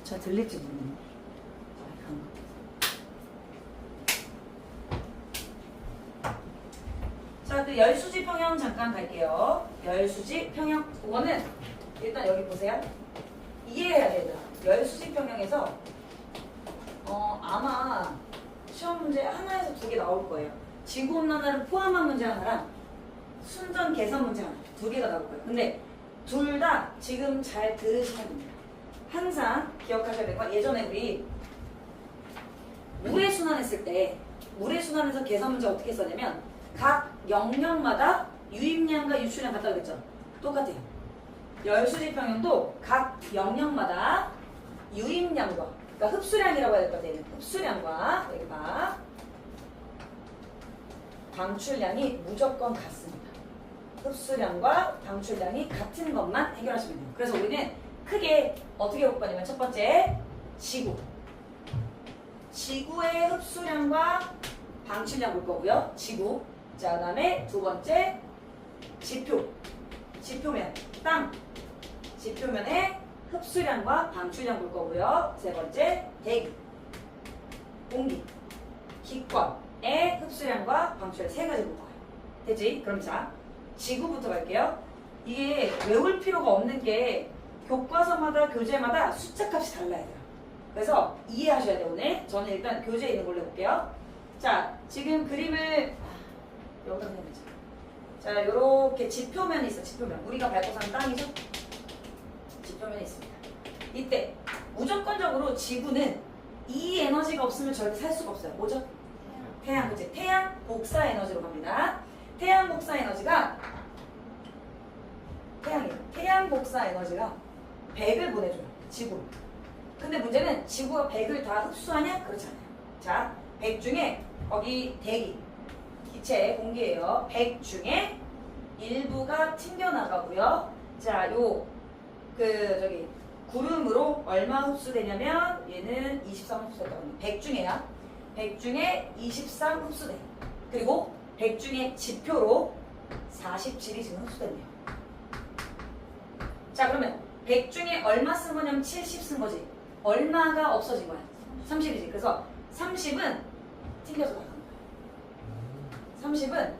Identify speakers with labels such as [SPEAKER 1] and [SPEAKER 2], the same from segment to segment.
[SPEAKER 1] 잘 들릴지 모르겠네. 자, 그 열수지 평형 잠깐 갈게요. 열수지 평형. 그거는 일단 여기 보세요. 이해해야 되더라. 열수지 평형에서 아마 시험 문제 하나에서 2개 나올 거예요. 지구온난화를 포함한 문제 하나랑 순전 계산 문제 하나, 2개가 나올 거예요. 근데 둘 다 지금 잘 들으시면 됩니다. 항상 기억하셔야 되는 건 예전에 우리 물의 순환했을 때 물의 순환에서 계산 문제 어떻게 썼냐면 각 영역마다 유입량과 유출량 같다고 그랬죠? 똑같아요. 열수지 평형도 각 영역마다 유입량과 그러니까 흡수량이라고 해야 될 것 같아요. 흡수량과 여기가 방출량이 무조건 같습니다. 흡수량과 방출량이 같은 것만 해결하시면 돼요. 그래서 우리는 크게 어떻게 볼 거냐면 첫 번째 지구의 흡수량과 방출량 볼 거고요. 지구. 자, 그 다음에 두 번째 지표면 땅. 지표면의 흡수량과 방출량 볼 거고요. 세 번째 대기, 공기, 기권의 흡수량과 방출량 3가지 볼 거예요. 됐지? 그럼 자, 지구부터 갈게요. 이게 외울 필요가 없는 게 교과서마다 교재마다 숫자 값이 달라야 돼요. 그래서 이해하셔야 돼요. 오늘 저는 일단 교재에 있는 걸로 해볼게요. 자, 지금 그림을 여기다 해보자. 자, 요렇게 지표면이 있어. 지표면. 우리가 밟고 사는 땅이죠? 지표면이 있습니다. 이때 무조건적으로 지구는 이 에너지가 없으면 절대 살 수가 없어요. 뭐죠? 태양. 그치? 태양 복사 에너지로 갑니다. 태양 복사 에너지가 태양 복사 에너지가 100을 보내줘요. 지구로. 근데 문제는 지구가 100을 다 흡수하냐? 그렇지 않아요. 자, 100 중에 거기 대기, 기체, 공기예요. 100 중에 일부가 튕겨나가고요. 자, 구름으로 얼마 흡수되냐면 얘는 23 흡수됐다고 합니다. 100 중에야. 100 중에 23 흡수돼요. 그리고 100 중에 지표로 47이 지금 흡수됐네요. 자, 그러면 100 중에 얼마 쓴 거냐면 70 쓴 거지. 얼마가 없어진 거야? 30이지. 그래서 30은 튕겨서 나가는 거야. 30은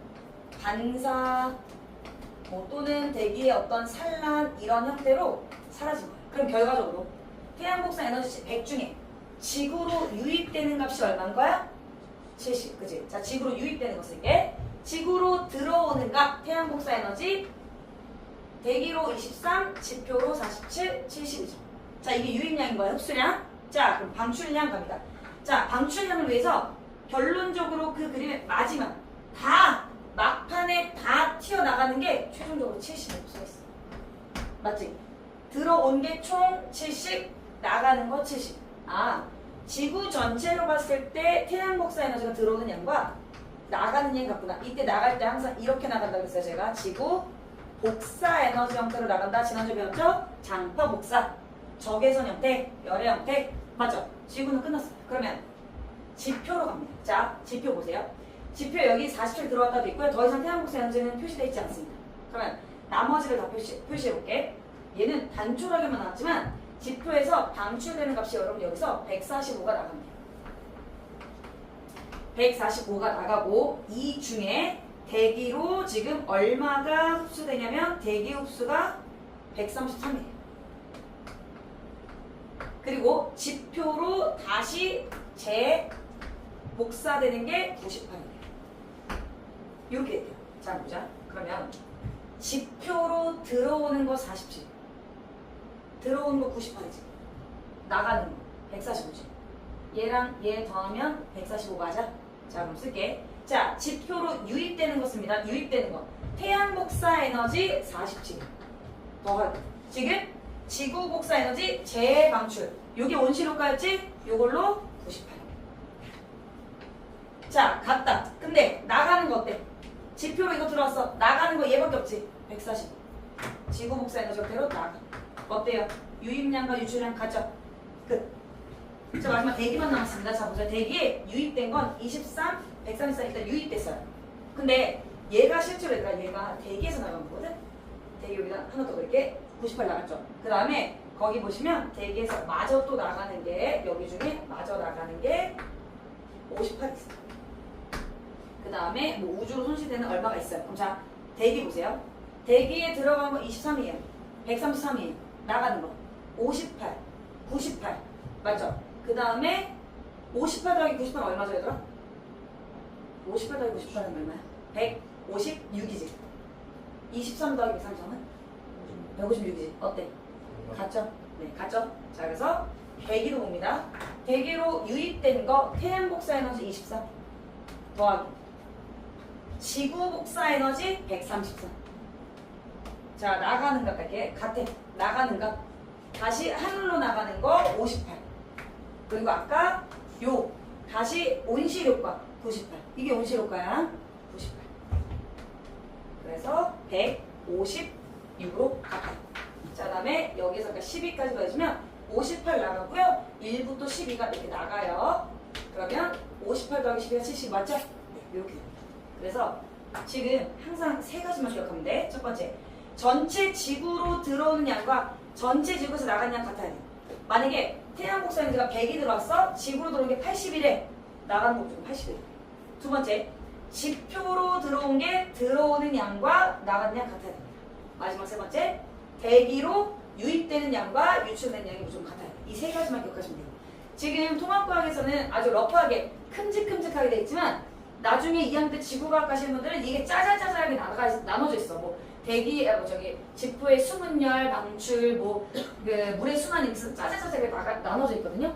[SPEAKER 1] 반사 또는 대기의 어떤 산란 이런 형태로 사라진 거야. 그럼 결과적으로 태양 복사 에너지 100 중에 지구로 유입되는 값이 얼마인 거야? 70. 그치? 자, 지구로 유입되는 것은 이게 지구로 들어오는 값 태양 복사 에너지 대기로 23, 지표로 47, 70이죠. 자, 이게 유입량인 거예요. 흡수량. 자, 그럼 방출량 갑니다. 자, 방출량을 위해서 결론적으로 그 그림의 마지막 막판에 다 튀어나가는 게 최종적으로 70이 써있어. 맞지? 들어온 게 총 70, 나가는 거 70. 아, 지구 전체로 봤을 때 태양 복사 에너지가 들어오는 양과 나가는 양 같구나. 이때 나갈 때 항상 이렇게 나간다고 했어요. 제가 지구 복사 에너지 형태로 나간다. 지난주에 배웠죠? 장파 복사, 적외선 형태, 열의 형태. 맞죠? 지구는 끝났어요. 그러면 지표로 갑니다. 자, 지표 보세요. 지표 여기 47 들어왔다도 있고요. 더 이상 태양 복사 에너지는 표시되어 있지 않습니다. 그러면 나머지를 다 표시해볼게. 얘는 단촐하게만 나왔지만 지표에서 방출되는 값이 여러분 여기서 145가 나갑니다. 145가 나가고 이 중에 대기로 지금 얼마가 흡수되냐면 대기 흡수가 133이에요. 그리고 지표로 다시 재복사되는 게 98이에요. 이렇게 돼요. 자, 보자. 그러면 지표로 들어오는 거 47, 들어오는 거 98이지. 나가는 거 145지. 얘랑 얘 더하면 145 맞아? 자, 그럼 쓸게. 자, 지표로 유입되는 거 씁니다. 유입되는 거. 태양 복사 에너지 47. 더하고. 지금 지구 복사 에너지 재방출. 요게 온실효과였지? 요걸로 98. 자, 같다. 근데 나가는 거 어때? 지표로 이거 들어왔어. 나가는 거 얘밖에 없지? 140. 지구 복사 에너지 그대로 나가. 어때요? 유입량과 유출량 같죠? 끝. 자, 마지막 대기만 남았습니다. 자, 보세요. 대기에 유입된 건 23, 134 일단 유입됐어요. 근데 얘가 실제로 얘가 대기에서 나간 거거든? 대기 여기다 하나 더 그릴게. 98 나갔죠? 그 다음에 거기 보시면 대기에서 마저 또 나가는 게 여기 중에 마저 나가는 게 58 있어요. 그 다음에 뭐 우주로 손실되는 얼마가 있어요. 그럼 자 대기 보세요. 대기에 들어간 거 23이에요. 133이에요. 나가는 거 58, 98 맞죠? 그 다음에 58 더하기 98은 얼마죠 얘들아? 58 더하기 98은 얼마야? 156이지. 23 더하기 133은? 156이지. 어때? 같죠? 네, 같죠? 자, 그래서 대기로 봅니다. 대기로 유입된 거 태양 복사 에너지 24 더하기 지구 복사 에너지 134. 자, 나가는 것 갈게. 같아. 나가는 것. 다시 하늘로 나가는 거 58. 그리고 아까 요 다시 온실 효과 98. 이게 온실 효과야. 98. 그래서 156으로 같아. 자, 그다음에 여기서 12까지 더해주면 58 나가고요. 1부터 12가 이렇게 나가요. 그러면 58 더하기 12가 70 맞죠? 이렇게. 그래서 지금 항상 세 가지만 기억하면 돼. 첫 번째, 전체 지구로 들어오는 양과 전체 지구에서 나가는 양 같아야 돼. 만약에 태양 복사 에너지가 100이 들어왔어. 지구로 들어온 게 80이래. 나가는 거 좀 80이래. 두 번째, 지표로 들어온 게 들어오는 양과 나가는 양 같아야 됩니다. 마지막 세 번째, 대기로 유입되는 양과 유출되는 양이 무조건 같아요. 이 세 가지만 기억하시면 돼요. 지금 통합과학에서는 아주 러프하게 큼직큼직하게 되어 있지만 나중에 2학년 때 지구과학 가시는 분들은 이게 짜잘짜잘하게 나눠져 있어. 뭐 대기, 지표의 수분열, 방출, 그 물의 순환 임수 짜잘짜잘하게 나눠져 있거든요.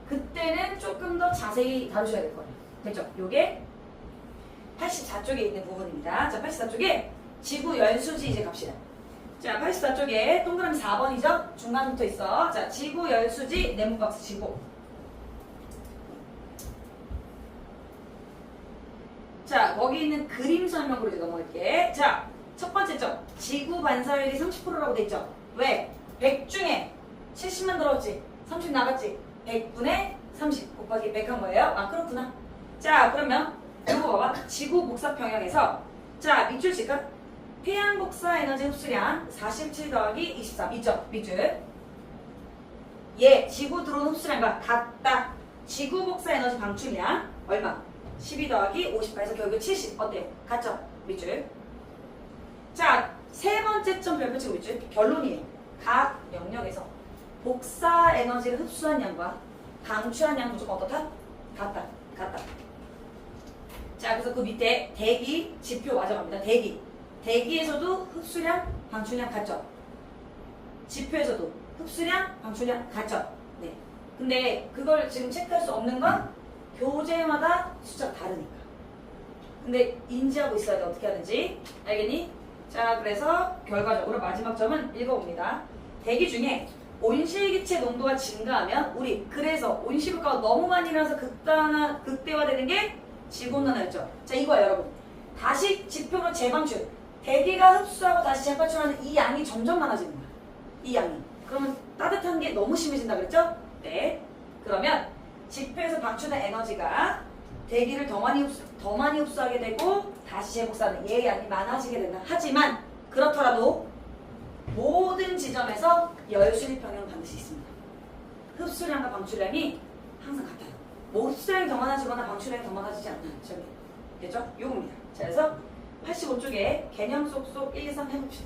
[SPEAKER 1] 그때는 조금 더 자세히 다루셔야 될 거예요. 됐죠? 요게 84쪽에 있는 부분입니다. 자, 84쪽에 지구 열수지 이제 갑시다. 자, 84쪽에 동그라미 4번이죠? 중간 붙어 있어. 자, 지구 열수지 네모박스 지구. 자, 거기 있는 그림 설명으로 이제 넘어갈게. 자, 첫 번째 점. 지구 반사율이 30%라고 돼 있죠? 왜? 100 중에 70만 들어왔지? 30 나갔지? 100분의 30 곱하기 100 한 거예요? 아, 그렇구나. 자, 그러면 이거 봐봐. 지구 복사 평형에서 자, 밑줄 칠까? 태양 복사 에너지 흡수량 47 더하기 23 있죠? 밑줄. 얘 지구 들어온 흡수량과 같다. 지구 복사 에너지 방출량 얼마? 12 더하기 58에서 결국 70 어때요? 같죠? 밑줄. 자, 세 번째 점 별표 치고 밑줄. 결론이에요. 각 영역에서 복사 에너지를 흡수한 양과 방출한 양 무조건 어떻다? 같다. 같다. 자, 그래서 그 밑에 대기 지표 와져갑니다. 대기. 대기에서도 흡수량, 방출량 같죠? 지표에서도 흡수량, 방출량 같죠? 네. 근데 그걸 지금 체크할 수 없는 건 교재마다 숫자가 다르니까. 근데 인지하고 있어야 돼. 어떻게 하는지. 알겠니? 자, 그래서 결과적으로 마지막 점은 읽어봅니다. 대기 중에 온실기체 농도가 증가하면 그래서 온실효과가 너무 많이 일어나서 극대화되는 게 지구온난화였죠. 자, 이거야 여러분. 다시 지표로 재방출. 대기가 흡수하고 다시 재방출하는 이 양이 점점 많아지는 거야. 이 양이. 그러면 따뜻한 게 너무 심해진다 그랬죠? 네. 그러면 지표에서 방출된 에너지가 대기를 더 많이 흡수하게 되고 다시 재복사하는 얘 양이 많아지게 된다. 하지만 그렇더라도 모든 지점에서 열수리 평형은 반드시 있습니다. 흡수량과 방출량이 항상 같아요. 뭐 흡수량이 더 많아지거나 방출량이 더 많아지지 않나요? 저기. 됐죠? 요겁니다. 자, 그래서 85쪽에 개념 쏙쏙 1, 2, 3 해봅시다.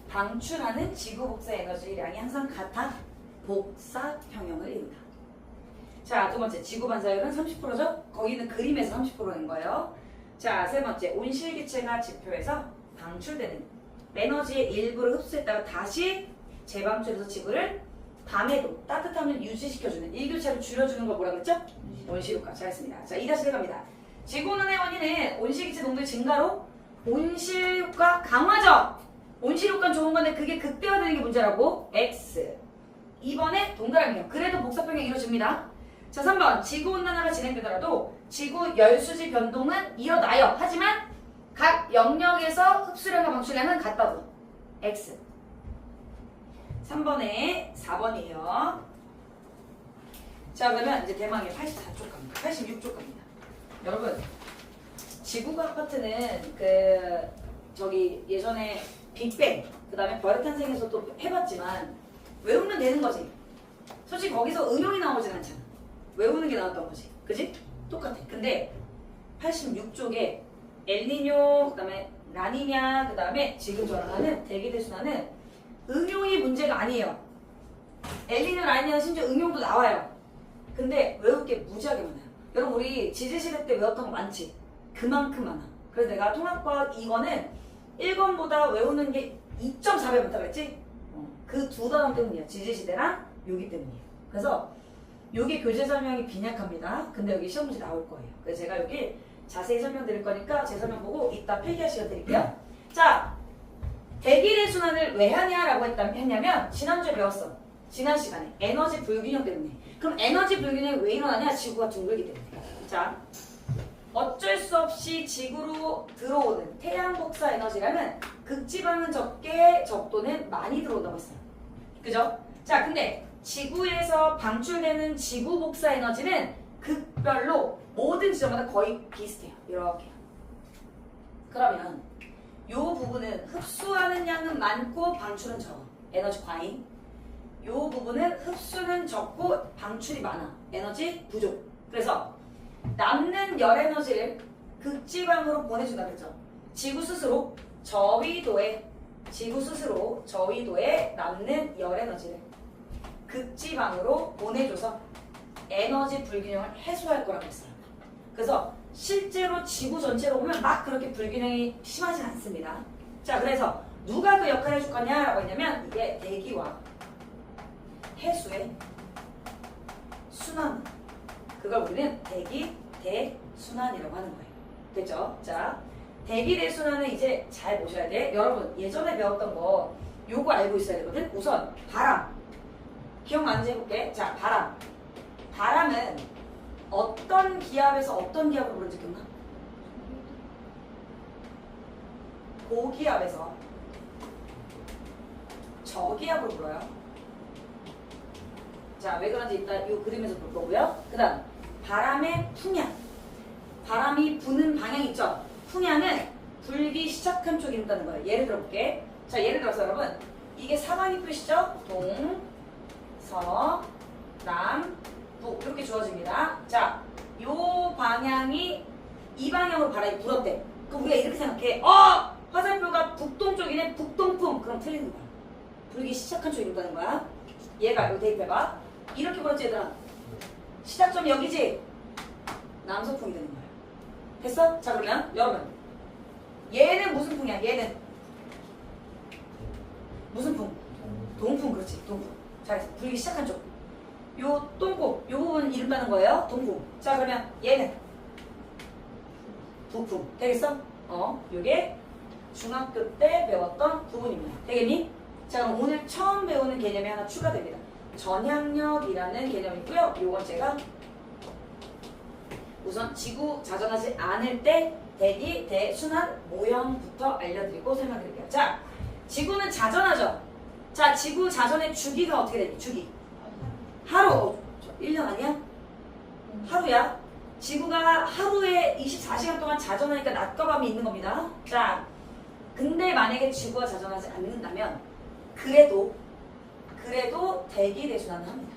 [SPEAKER 1] 방출하는 지구 복사 에너지량이 항상 같아 복사 평형을 이룬다. 자, 두 번째 지구 반사율은 30%죠? 거기는 그림에서 30%인 거예요. 자, 세 번째 온실기체가 지표에서 방출되는 에너지의 일부를 흡수했다가 다시 재방출해서 지구를 밤에도 따뜻함을 유지시켜주는 일교차를 줄여주는 걸 뭐라 그랬죠? 온실효과. 잘했습니다. 자, 2-1 갑니다. 지구온난화의 원인은 온실기체 농도의 증가로 온실효과 강화죠. 온실효과는 좋은 건데 그게 극대화되는 게 문제라고. X. 2번에 동그라미요. 그래도 복사평형이 이루어집니다. 자, 3번 지구온난화가 진행되더라도 지구 열수지 변동은 일어나요. 하지만 각 영역에서 흡수량과 방출량은 같다고. X. 3번에 4번이에요. 자, 그러면 이제 대망의 84쪽 갑니다. 86쪽 갑니다. 여러분, 지구과학 파트는 저기 예전에 빅뱅, 그 다음에 별탄생에서 또 해봤지만 외우면 되는 거지. 솔직히 거기서 응용이 나오진 않잖아. 외우는 게 나왔던 거지. 그지? 똑같아. 근데 86쪽에 엘니뇨, 그 다음에 라니냐, 그 다음에 지금 저랑 하는 대기대순환은 응용이 문제가 아니에요. 엘니뇨, 라니냐는 심지어 응용도 나와요. 근데 외울 게 무지하게 많아요. 여러분, 우리 지지시대 때 외웠던 거 많지? 그만큼 많아. 그래서 내가 통합과학 이거는 1권보다 외우는 게 2.4배 많다 그랬지? 그 두 단원 때문이야. 지지시대랑 요기 때문이에요. 그래서 요게 교재 설명이 빈약합니다. 근데 여기 시험 문제 나올 거예요. 그래서 제가 여기 자세히 설명드릴 거니까 제 설명 보고 이따 필기할 시간 드릴게요. 자, 대기대순환을 왜 하냐라고 했냐면 지난주에 배웠어. 지난 시간에 에너지 불균형 때문에. 그럼 에너지 불균형이 왜 일어나냐? 지구가 둥글기 때문에. 자, 어쩔 수 없이 지구로 들어오는 태양 복사 에너지량은 극지방은 적게 적도는 많이 들어온다고 했어요. 그죠? 자, 근데 지구에서 방출되는 지구 복사 에너지는 극별로 모든 지점마다 거의 비슷해요. 이렇게요. 그러면 이 부분은 흡수하는 양은 많고 방출은 적어. 에너지 과잉. 이 부분은 흡수는 적고 방출이 많아. 에너지 부족. 그래서 남는 열 에너지를 극지방으로 보내준다 그랬죠. 지구 스스로 저위도에 남는 열 에너지를 극지방으로 보내줘서 에너지 불균형을 해소할 거라고 했어요. 그래서 실제로 지구 전체로 보면 막 그렇게 불균형이 심하진 않습니다. 자, 그래서 누가 그 역할을 해줄 거냐라고 했냐면 이게 대기와 해수의 순환. 그걸 우리는 대기 대순환이라고 하는 거예요. 됐죠? 자, 대기 대순환은 이제 잘 보셔야 돼. 여러분, 예전에 배웠던 거 요거 알고 있어야 되거든. 우선 바람. 기억나는지 해볼게. 자, 바람. 바람은 어떤 기압에서 어떤 기압으로 부르는지 기억나? 고기압에서 저기압으로 불어요. 자, 왜 그런지 이따 이 그림에서 볼 거고요. 그 다음 바람의 풍향. 바람이 부는 방향 있죠? 풍향은 불기 시작한 쪽이 있다는 거예요. 예를 들어 볼게. 자, 예를 들어서 여러분, 이게 사방이 표시죠? 동, 서, 남, 북 이렇게 주어집니다. 자, 요 방향이 이 방향으로 바람이 불었대. 그럼 우리가 이렇게 생각해. 화살표가 북동쪽이네. 북동풍. 그럼 틀리는 거야. 불기 시작한 쪽이 있다는 거야. 얘가 이거 대입해봐. 이렇게 불었지 얘들아. 시작점이 여기지? 남서풍이 되는 거야. 됐어? 자, 그러면 여러분, 얘는 무슨 풍이야? 얘는 무슨 풍? 동풍. 그렇지, 동풍. 잘했어. 불기 시작한 쪽. 요 똥꼬, 요 부분 이른다는 거예요. 동풍. 자, 그러면 얘는 북풍. 되겠어? 요게 중학교 때 배웠던 부분입니다. 되겠니? 자, 그럼 오늘 처음 배우는 개념이 하나 추가됩니다. 전향력이라는 개념이 있고요. 요건 제가 우선 지구 자전하지 않을 때 대기, 대순환 모형부터 알려드리고 설명드릴게요. 자, 지구는 자전하죠? 자, 지구 자전의 주기가 어떻게 되니? 주기. 하루. 1년 아니야? 하루야. 지구가 하루에 24시간 동안 자전하니까 낮과 밤이 있는 겁니다. 자, 근데 만약에 지구가 자전하지 않는다면 그래도 대기 대순환은 합니다.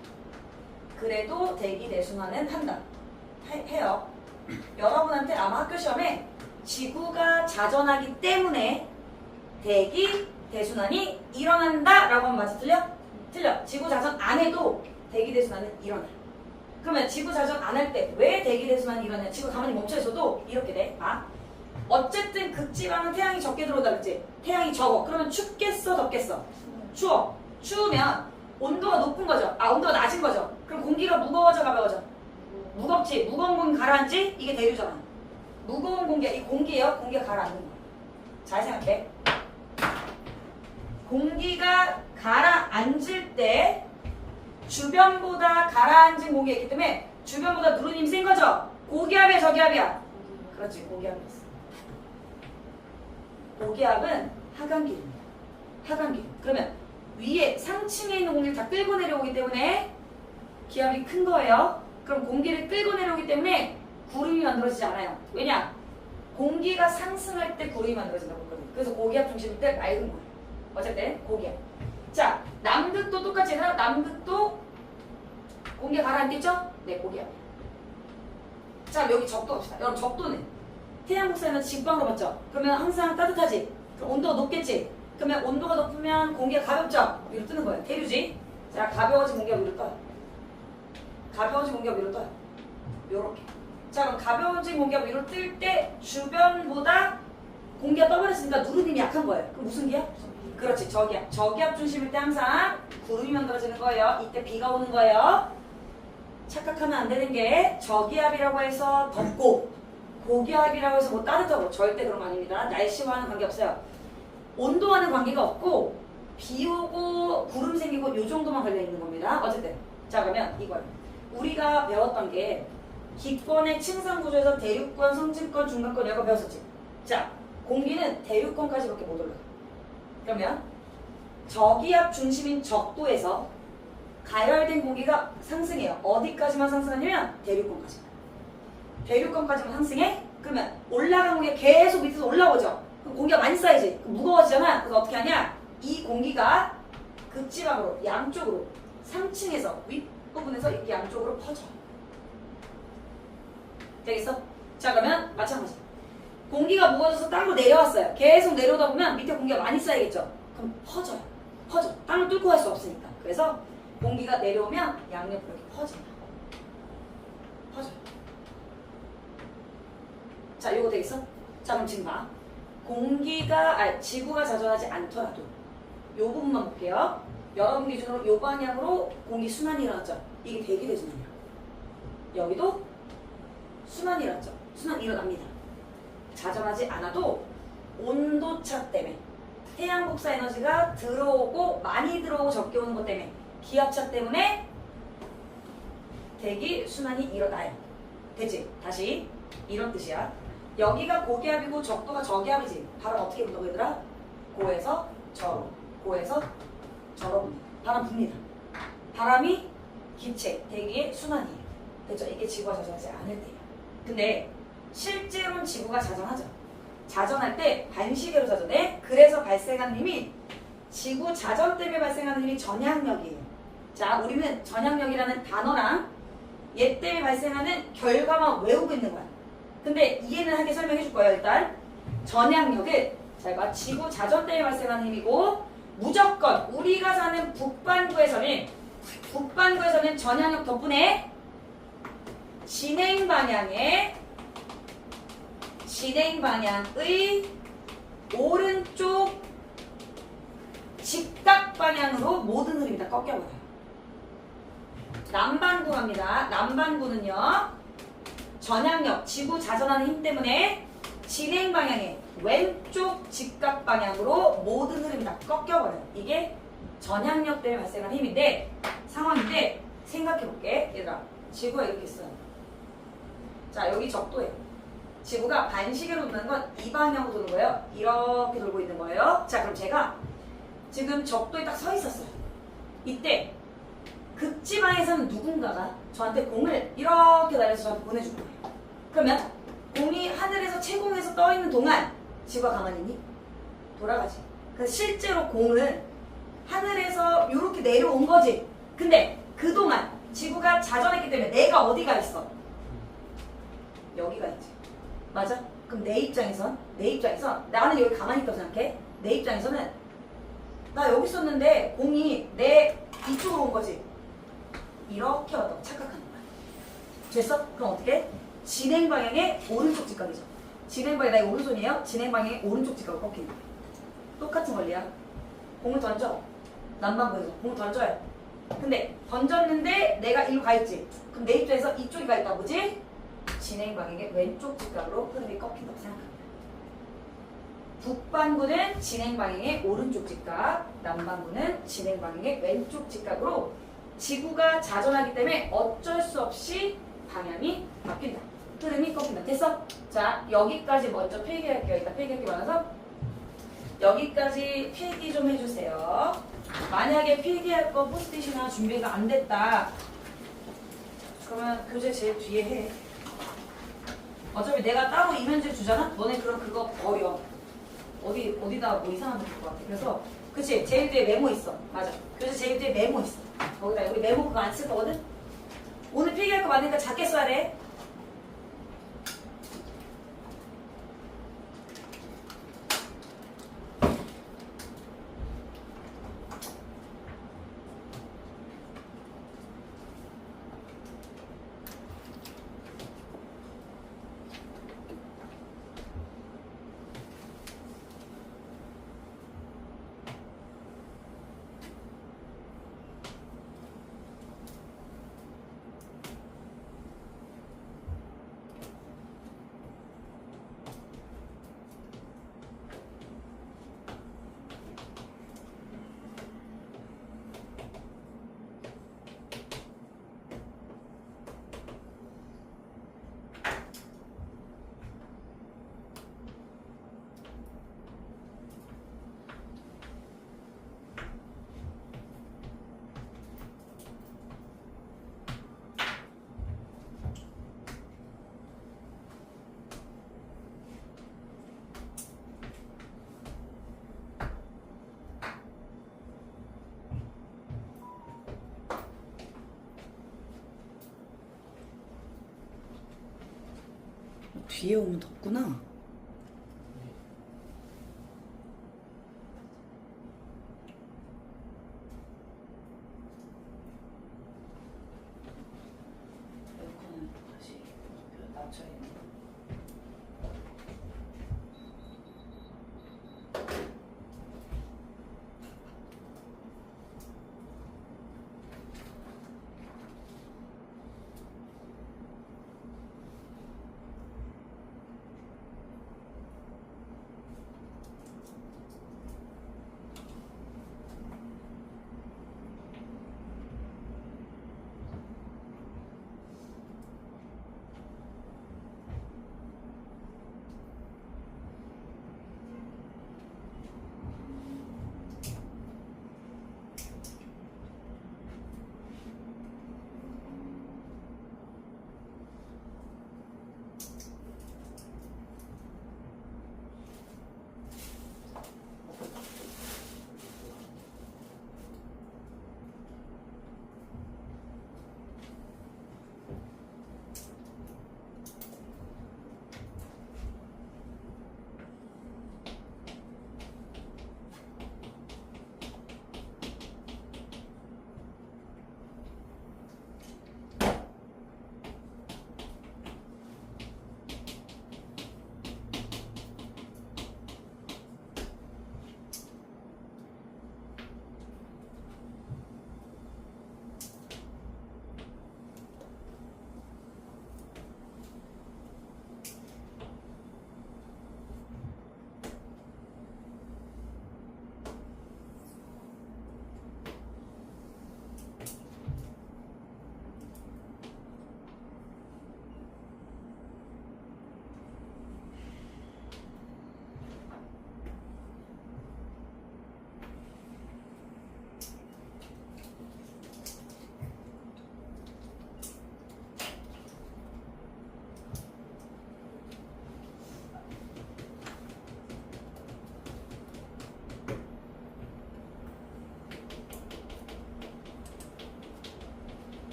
[SPEAKER 1] 그래도 대기 대순환은 한다. 해요. 여러분한테 아마 학교 시험에 지구가 자전하기 때문에 대기 대순환이 일어난다 라고 하면 맞아? 틀려? 틀려. 지구자전 안에도 대기대순환은 일어나. 그러면 지구자전 안 할 때 왜 대기대순환이 일어나냐? 지구 가만히 멈춰있어도 이렇게 돼. 아, 어쨌든 극지방은 태양이 적게 들어온다 그랬지? 태양이 적어. 그러면 춥겠어? 덥겠어? 추워. 추우면 온도가 높은 거죠. 아, 온도가 낮은 거죠. 그럼 공기가 무거워져 가벼워져? 무겁지. 무거운 공기 가라앉지? 이게 대류잖아. 무거운 공기야. 이 공기예요. 공기가 가라앉는 거야. 잘 생각해. 공기가 가라앉을 때 주변보다 가라앉은 공기가 있기 때문에 주변보다 누르님이 센 거죠? 고기압이야 저기압이야? 그렇지, 고기압이었어. 고기압은 하강기입니다. 하강기. 그러면 위에 상층에 있는 공기를 다 끌고 내려오기 때문에 기압이 큰 거예요. 그럼 공기를 끌고 내려오기 때문에 구름이 만들어지지 않아요. 왜냐? 공기가 상승할 때 구름이 만들어진다고 했거든요. 그래서 고기압 중심일 때 맑은 거예요. 어쨌든 고기압. 자, 남극도 똑같이 해서 남극도 공기가 가라앉겠죠? 네, 고기압. 자, 여기 적도 갑시다. 여러분, 적도는 태양 복사에는 직방으로 봤죠? 그러면 항상 따뜻하지? 그럼 온도가 높겠지? 그러면 온도가 높으면 공기가 가볍죠? 위로 뜨는 거예요. 대류지? 자, 가벼워진 공기가 위로 떠요. 가벼워진 공기가 위로 떠요. 요렇게. 자, 그럼 가벼워진 공기가 위로 뜰 때 주변보다 공기가 떠버렸으니까 누르님이 약한 거예요. 그럼 무슨 기압? 그렇지, 저기압. 저기압 중심일 때 항상 구름이 만들어지는 거예요. 이때 비가 오는 거예요. 착각하면 안 되는 게 저기압이라고 해서 덥고 고기압이라고 해서 뭐 따뜻하고 절대 그런 거 아닙니다. 날씨와는 관계없어요. 온도와는 관계가 없고 비 오고 구름 생기고 요 정도만 걸려있는 겁니다. 어쨌든 자, 그러면 이걸 우리가 배웠던 게 기권의 층상 구조에서 대륙권, 성층권, 중간권 이런 거 배웠었지. 자, 공기는 대륙권까지밖에 못 올라가. 그러면 저기압 중심인 적도에서 가열된 공기가 상승해요. 어디까지만 상승하냐면 대륙권까지만. 대륙권까지만 상승해? 그러면 올라간 공기가 계속 밑에서 올라오죠. 그럼 공기가 많이 쌓이지. 그럼 무거워지잖아. 그래서 어떻게 하냐? 이 공기가 극지방으로 양쪽으로 상층에서 윗부분에서 이렇게 양쪽으로 퍼져. 되겠어? 자, 그러면 마찬가지. 공기가 무거워져서 땅으로 내려왔어요. 계속 내려오다 보면 밑에 공기가 많이 쌓이겠죠? 그럼 퍼져요. 퍼져. 땅을 뚫고 갈 수 없으니까. 그래서 공기가 내려오면 양옆으로 이렇게 퍼진다. 퍼져요. 자, 요거 되겠어? 자, 그럼 지금 봐. 지구가 자전하지 않더라도 요 부분만 볼게요. 여러분 기준으로 요 방향으로 공기 순환이 일어났죠? 이게 대기대순환이야. 여기도 순환이 일어났죠? 순환이 일어납니다. 자전하지 않아도 온도차 때문에 태양 복사 에너지가 들어오고 많이 들어오고 적게 오는 것 때문에 기압차 때문에 대기 순환이 일어나요. 되지? 다시 이런 뜻이야. 여기가 고기압이고 적도가 저기압이지. 바람 어떻게 분다고 얘들아? 고에서 저로, 고에서 저로 붑니다. 바람 붑니다. 바람이 기체, 대기의 순환이에요. 됐죠? 이게 지구가 자전하지 않을 때예요. 근데 실제로는 지구가 자전하죠. 자전할 때 반시계로 자전해. 그래서 발생하는 힘이 지구 자전 때문에 발생하는 힘이 전향력이에요. 자, 우리는 전향력이라는 단어랑 얘 때문에 발생하는 결과만 외우고 있는 거야. 근데 이해는 하게 설명해 줄 거예요. 일단 전향력은 자, 이거 지구 자전 때문에 발생하는 힘이고 무조건 우리가 사는 북반구에서는 전향력 덕분에 진행 방향의 오른쪽 직각 방향으로 모든 흐름이 다 꺾여버려요. 남반구 갑니다. 남반구는요, 전향력, 지구 자전하는 힘 때문에 진행 방향의 왼쪽 직각 방향으로 모든 흐름이 다 꺾여버려요. 이게 전향력 때문에 발생한 힘인데, 상황인데, 생각해볼게. 얘들아, 지구가 이렇게 있어요. 자, 여기 적도예요. 지구가 반시계로 도는 건 이 방향으로 도는 거예요. 이렇게 돌고 있는 거예요. 자, 그럼 제가 지금 적도에 딱 서 있었어요. 이때 극지방에서는 누군가가 저한테 공을 이렇게 날려서 저한테 보내준 거예요. 그러면 공이 하늘에서 채공에서 떠 있는 동안 지구가 가만히 있니? 돌아가지. 그래서 실제로 공은 하늘에서 이렇게 내려온 거지. 근데 그동안 지구가 자전했기 때문에 내가 어디가 있어? 여기가 있지. 맞아? 그럼 내 입장에선 나는 여기 가만히 있다고 생각해. 내 입장에서는 나 여기 있었는데 공이 내 이쪽으로 온 거지. 이렇게 왔다고 착각하는 거야. 됐어? 그럼 어떻게? 진행 방향의 오른쪽 직각이죠. 진행 방향, 나 이거 오른손이에요. 진행 방향의 오른쪽 직각으로 꺾이는 거야. 똑같은 원리야. 공을 던져. 남반구에서 공을 던져야 돼. 근데 던졌는데 내가 이리로 가 있지. 그럼 내 입장에서 이쪽이 가 있다 보지? 진행 방향의 왼쪽 직각으로 흐름이 꺾인다고 생각합니다. 북반구는 진행 방향의 오른쪽 직각, 남반구는 진행 방향의 왼쪽 직각으로 지구가 자전하기 때문에 어쩔 수 없이 방향이 바뀐다. 흐름이 꺾인다. 됐어? 자, 여기까지 먼저 필기할게요. 이따 필기할 게 많아서 여기까지 필기 좀 해주세요. 만약에 필기할 거 포스트잇이나 준비가 안 됐다. 그러면 교재 제일 뒤에 해. 어차피 내가 따로 이면제 주잖아? 너네 그럼 그거 버려. 어디다 뭐 이상한 거 볼 것 같아. 그래서 그치? 제일 뒤에 메모 있어. 맞아. 교재 제일 뒤에 메모 있어. 거기다 우리 메모 그거 안 쓸 거거든? 오늘 필기할 거 많으니까 작게 써야 돼. 뒤에 오면 덥구나. 에어컨은 다시 낮춰야 돼.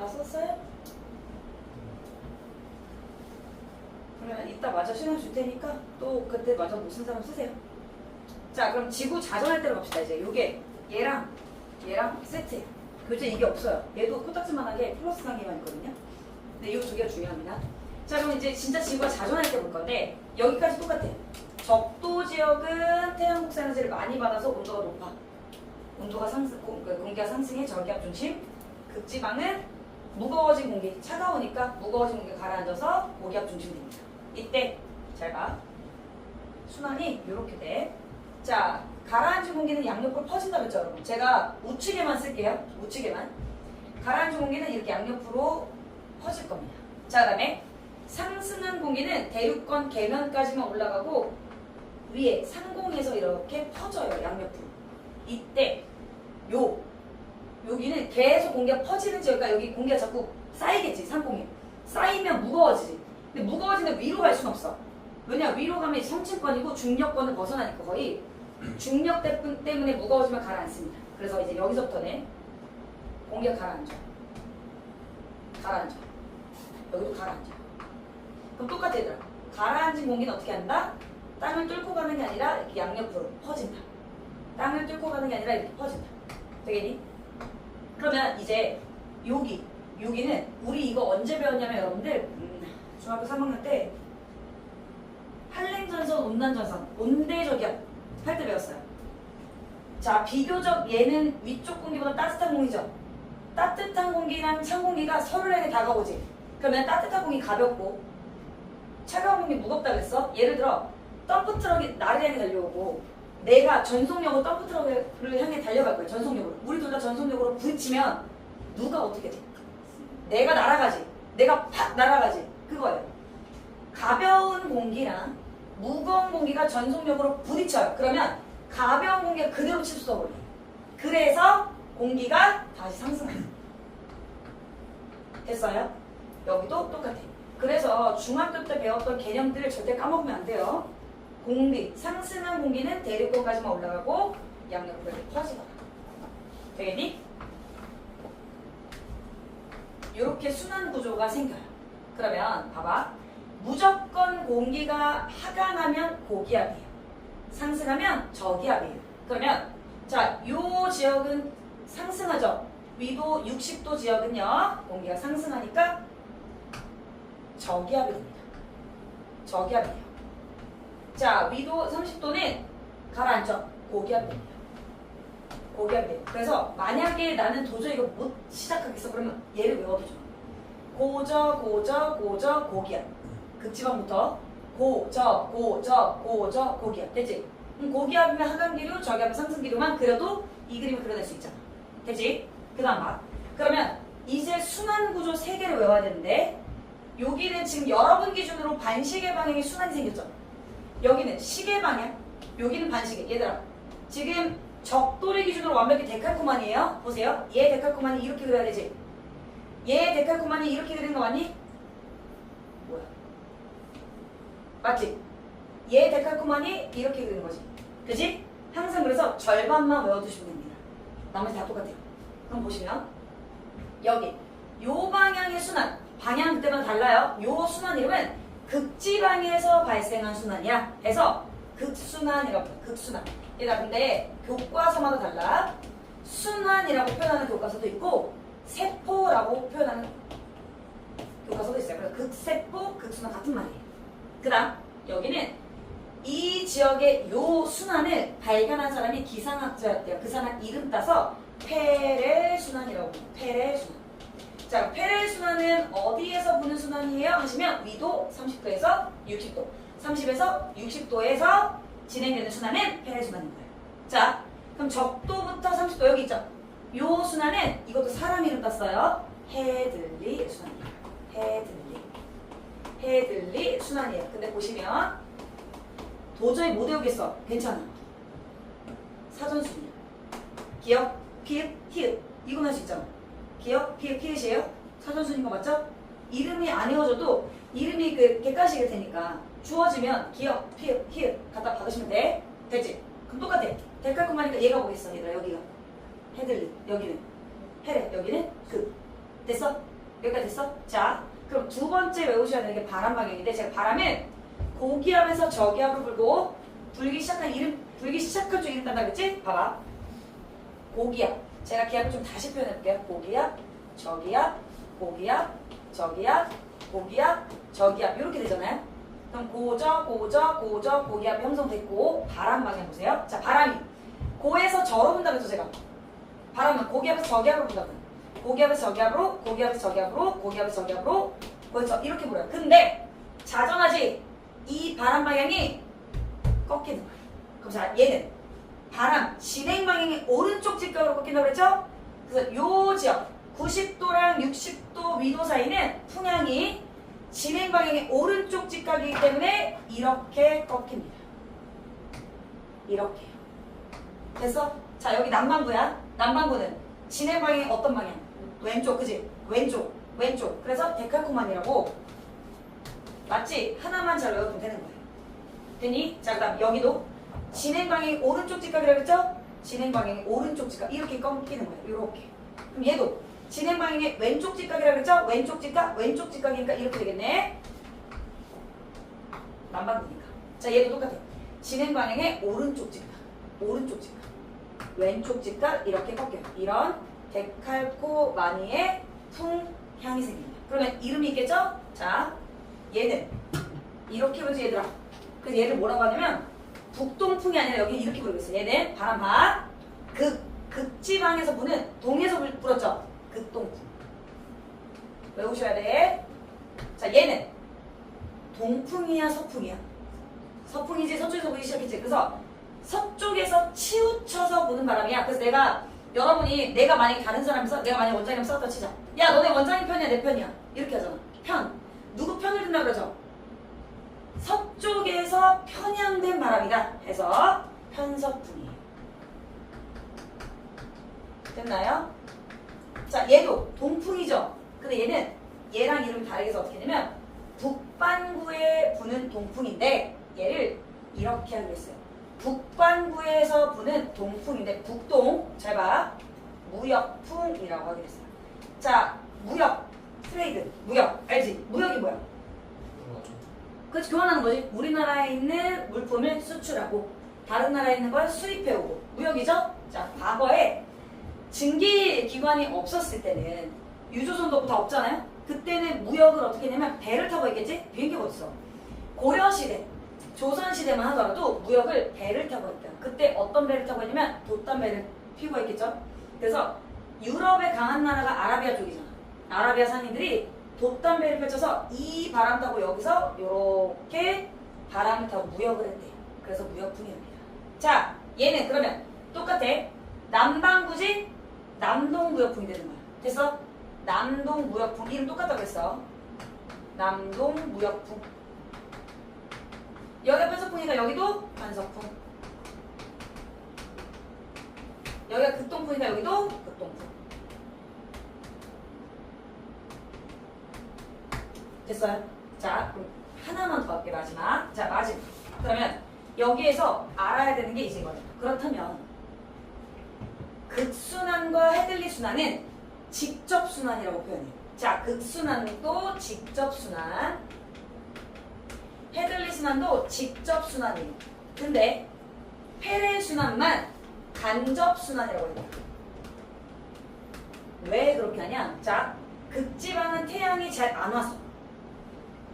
[SPEAKER 1] 다 썼어요? 그러면 이따 마저 시간 줄 테니까 또 그때 마저 못 쓴 사람 쓰세요. 자, 그럼 지구 자전할 때로 갑시다. 이제 요게 얘랑 세트예요. 교재 이게 없어요. 얘도 코딱지만하게 플러스 단계만 있거든요. 근데 이 두 개가 중요합니다. 자, 그럼 이제 진짜 지구가 자전할 때 볼 건데 여기까지 똑같아요. 적도 지역은 태양 곡선 에너지를 많이 받아서 온도가 높아. 온도가 공기가 상승해 저기압 중심. 극지방은 무거워진 공기, 차가우니까 무거워진 공기가 가라앉아서 고기압 중심이 됩니다. 이때 잘 봐. 순환이 이렇게 돼. 자, 가라앉은 공기는 양옆으로 퍼진다 그랬죠, 여러분? 제가 우측에만 쓸게요. 우측에만. 가라앉은 공기는 이렇게 양옆으로 퍼질 겁니다. 자, 그다음에 상승한 공기는 대륙권 계면까지만 올라가고 위에 상공에서 이렇게 퍼져요, 양옆으로. 이때 여기는 계속 공기가 퍼지는 지역이니까 여기 공기가 자꾸 쌓이겠지, 상공에. 쌓이면 무거워지지. 근데 무거워지면 위로 갈 수는 없어. 왜냐, 위로 가면 성층권이고 중력권을 벗어나니까 거의 중력 때문에 무거워지면 가라앉습니다. 그래서 이제 여기서부터는 공기가 가라앉아. 여기도 가라앉아. 그럼 똑같아, 얘들아. 가라앉은 공기는 어떻게 한다? 땅을 뚫고 가는 게 아니라 이렇게 양옆으로 퍼진다. 땅을 뚫고 가는 게 아니라 이렇게 퍼진다. 되겠니? 그러면 이제 여기는 우리 이거 언제 배웠냐면 여러분들 중학교 3학년 때 한랭전선, 온난전선, 온대저기압 할 때 배웠어요. 자, 비교적 얘는 위쪽 공기보다 따뜻한 공기죠. 따뜻한 공기랑 찬 공기가 서로에게 다가오지. 그러면 따뜻한 공기 가볍고 차가운 공기 무겁다 그랬어. 예를 들어 덤프트럭이 나를 향해 달려오고 내가 전속력으로 덤프트럭을 향해 달려갈 거야. 전속력으로. 우리 둘 다 전속력으로 부딪히면 누가 어떻게 돼? 내가 날아가지. 내가 팍 날아가지. 그거예요. 가벼운 공기랑 무거운 공기가 전속력으로 부딪혀요. 그러면 가벼운 공기가 그대로 칩수어버려요. 그래서 공기가 다시 상승해요. 됐어요? 여기도 똑같아. 그래서 중학교 때 배웠던 개념들을 절대 까먹으면 안 돼요. 공기, 상승한 공기는 대륙권까지만 올라가고 양옆으로 퍼지거나. 되겠니? 이렇게 순환 구조가 생겨요. 그러면 봐봐. 무조건 공기가 하강하면 고기압이에요. 상승하면 저기압이에요. 그러면 자, 요 지역은 상승하죠. 위도 60도 지역은요. 공기가 상승하니까 저기압이 됩니다. 저기압이에요. 자, 위도 30도는 가라앉죠. 고기압이 됩니다. 고기압이 돼요. 그래서 만약에 나는 도저히 이거 못 시작하겠어. 그러면 얘를 외워두죠. 고저, 고기압. 극지방부터 고저, 고기압. 됐지? 고기압이면 하강기류, 저기압이면 상승기류만 그려도 이 그림을 그려낼 수 있잖아. 됐지? 그 다음 봐. 그러면 이제 순환구조 3개를 외워야 되는데 여기는 지금 여러분 기준으로 반시계 방향의 순환이 생겼죠? 여기는 시계 방향, 여기는 반시계. 얘들아, 지금 적도리 기준으로 완벽히 데칼코마니에요. 보세요. 얘 데칼코마니 이렇게 그려야 되지? 얘 데칼코마니 이렇게 그리는 거 맞니? 뭐야? 맞지? 얘 데칼코마니 이렇게 그리는 거지. 그지? 항상 그래서 절반만 외워두시면 됩니다. 나머지 다 똑같아요. 그럼 보시면 여기 요 방향의 순환, 방향 그때마다 달라요. 요 순환 이름은 극지방에서 발생한 순환이야. 해서 극순환이라고 해요. 극순환. 얘들아, 근데 교과서마다 달라. 순환이라고 표현하는 교과서도 있고 세포라고 표현하는 교과서도 있어요. 그래서 극세포, 극순환 같은 말이에요. 그 다음 여기는 이 지역의 요 순환을 발견한 사람이 기상학자였대요. 그 사람 이름 따서 페레 순환이라고 해요. 페레 순환. 자, 페레 순환은 어디에서 부는 순환이에요? 하시면 위도 30도에서 60도, 30에서 60도에서 진행되는 순환은 페레 순환인 거예요. 자, 그럼 적도부터 30도 여기 있죠? 요 순환은 이것도 사람 이름 땄어요. 헤들리 순환이에요. 헤들리 순환이에요. 근데 보시면 도저히 못 외우겠어. 괜찮아. 사전순이야. 기억, 피읍, 히읗. 이건 할 수 있잖아. 기억, 피읍, 히읗이에요. 사전순인 거 맞죠? 이름이 안 외워져도 이름이 객관식일 테니까 주어지면 기억, 피읍, 히읗 갖다 박으시면 돼. 됐지? 그럼 똑같아. 데칼코마니까 얘가 뭐겠어? 얘들아, 여기가 헤들리, 여기는 헤레, 여기는 그. 됐어? 여기까지 됐어? 자, 그럼 두 번째 외우셔야 되는 게 바람 방향인데 제가 바람은 고기압에서 저기압으로 불고 불기 시작할 쪽 이름 딴다 그랬지? 봐봐. 고기압. 제가 기압을 좀 다시 표현해볼게요. 고기압, 저기압, 고기압, 저기압, 고기압, 저기압 이렇게 되잖아요. 그럼 고기압이 형성됐고 바람 방향 보세요. 자, 바람이 고에서 저로 분다 그랬죠 제가. 바람은 고기압에서 저기압으로 분다 그래요. 고기압에서 저기압으로, 고기압에서 저기압으로, 고기압에서 저기압으로 거기서 이렇게 불어요. 근데 자전하지 이 바람 방향이 꺾이는 거예요. 그럼 자, 얘는 바람 진행 방향이 오른쪽 직각으로 꺾인다고 그랬죠? 그래서 요 지역 90도랑 60도 위도 사이는 풍향이 진행 방향이 오른쪽 직각이기 때문에 이렇게 꺾입니다. 이렇게요. 됐어? 자, 여기 남반구야. 남반구는 진행 방향이 어떤 방향? 왼쪽, 그지? 왼쪽, 왼쪽. 그래서 데칼코마니라고. 맞지? 하나만 잘 외워두면 되는 거예요. 됐니? 자, 그 다음 여기도 진행 방향이 오른쪽 직각이라고 했죠? 진행 방향이 오른쪽 직각. 이렇게 꺾이는 거예요. 이렇게. 그럼 얘도 진행 방향이 왼쪽 직각이라고 했죠? 왼쪽 직각, 왼쪽 직각이니까 이렇게 되겠네. 남반구니까. 자, 얘도 똑같아. 진행 방향의 오른쪽 직각, 오른쪽 직각, 왼쪽 직각 이렇게 꺾여요. 이런 데칼코마니의 풍향이 생깁니다. 그러면 이름이 있겠죠? 자, 얘는 이렇게 보지 얘들아. 그래서 얘를 뭐라고 하냐면 북동풍이 아니라 여기 이렇게 부르고 있어요. 얘는 바람바 극지방에서 부는 동에서 불었죠. 극동풍. 외우셔야 돼. 자, 얘는 동풍이야 서풍이야? 서풍이지. 서쪽에서 부기 시작했지. 그래서 서쪽에서 치우쳐서 부는 바람이야. 그래서 여러분이 내가 만약에 다른 사람이서 내가 만약에 원장님이랑 싸웠다 치자. 야, 너네 원장님 편이야 내 편이야? 이렇게 하잖아. 편. 누구 편을 든다 그러죠? 서쪽에서 편향된 바람이다 해서 편서풍이에요. 됐나요? 자, 얘도 동풍이죠. 근데 얘는 얘랑 이름이 다르게 해서 어떻게 되냐면 북반구에 부는 동풍인데 얘를 이렇게 하기로 했어요. 북반구에서 부는 동풍인데 북동, 잘 봐. 무역풍이라고 하기로 했어요. 자, 무역, 트레이드, 무역, 알지? 무역이 뭐야? 그렇지, 교환하는 거지. 우리나라에 있는 물품을 수출하고 다른 나라에 있는 걸 수입해오고 무역이죠? 자, 과거에 증기기관이 없었을 때는 유조선도 다 없잖아요? 그때는 무역을 어떻게 했냐면 배를 타고 했겠지? 비행기가 어딨어? 고려시대, 조선시대만 하더라도 무역을 배를 타고 했대요. 그때 어떤 배를 타고 했냐면 돛담배를 피고 했겠죠? 그래서 유럽에 강한 나라가 아라비아 쪽이잖아. 아라비아 상인들이 돛담배를 펼쳐서 이 바람 타고 여기서 이렇게 바람을 타고 무역을 했대요. 그래서 무역풍이랍니다. 자, 얘는 그러면 똑같아. 남반구지 남동무역풍이 되는 거야. 됐어? 남동무역풍. 이름 똑같다고 했어. 남동무역풍. 여기가 편서풍이니까 여기도 편서풍. 여기가 극동풍이니까 여기도 극동풍. 됐어요? 자, 그럼 하나만 더 할게, 마지막. 자, 마지막. 그러면 여기에서 알아야 되는 게 이제 이거예요. 그렇다면 극순환과 헤들리 순환은 직접순환이라고 표현해요. 자, 극순환도 직접순환, 헤들리 순환도 직접순환이에요. 근데 페레 순환만 간접순환이라고 해요. 왜 그렇게 하냐? 자, 극지방은 태양이 잘 안 와서,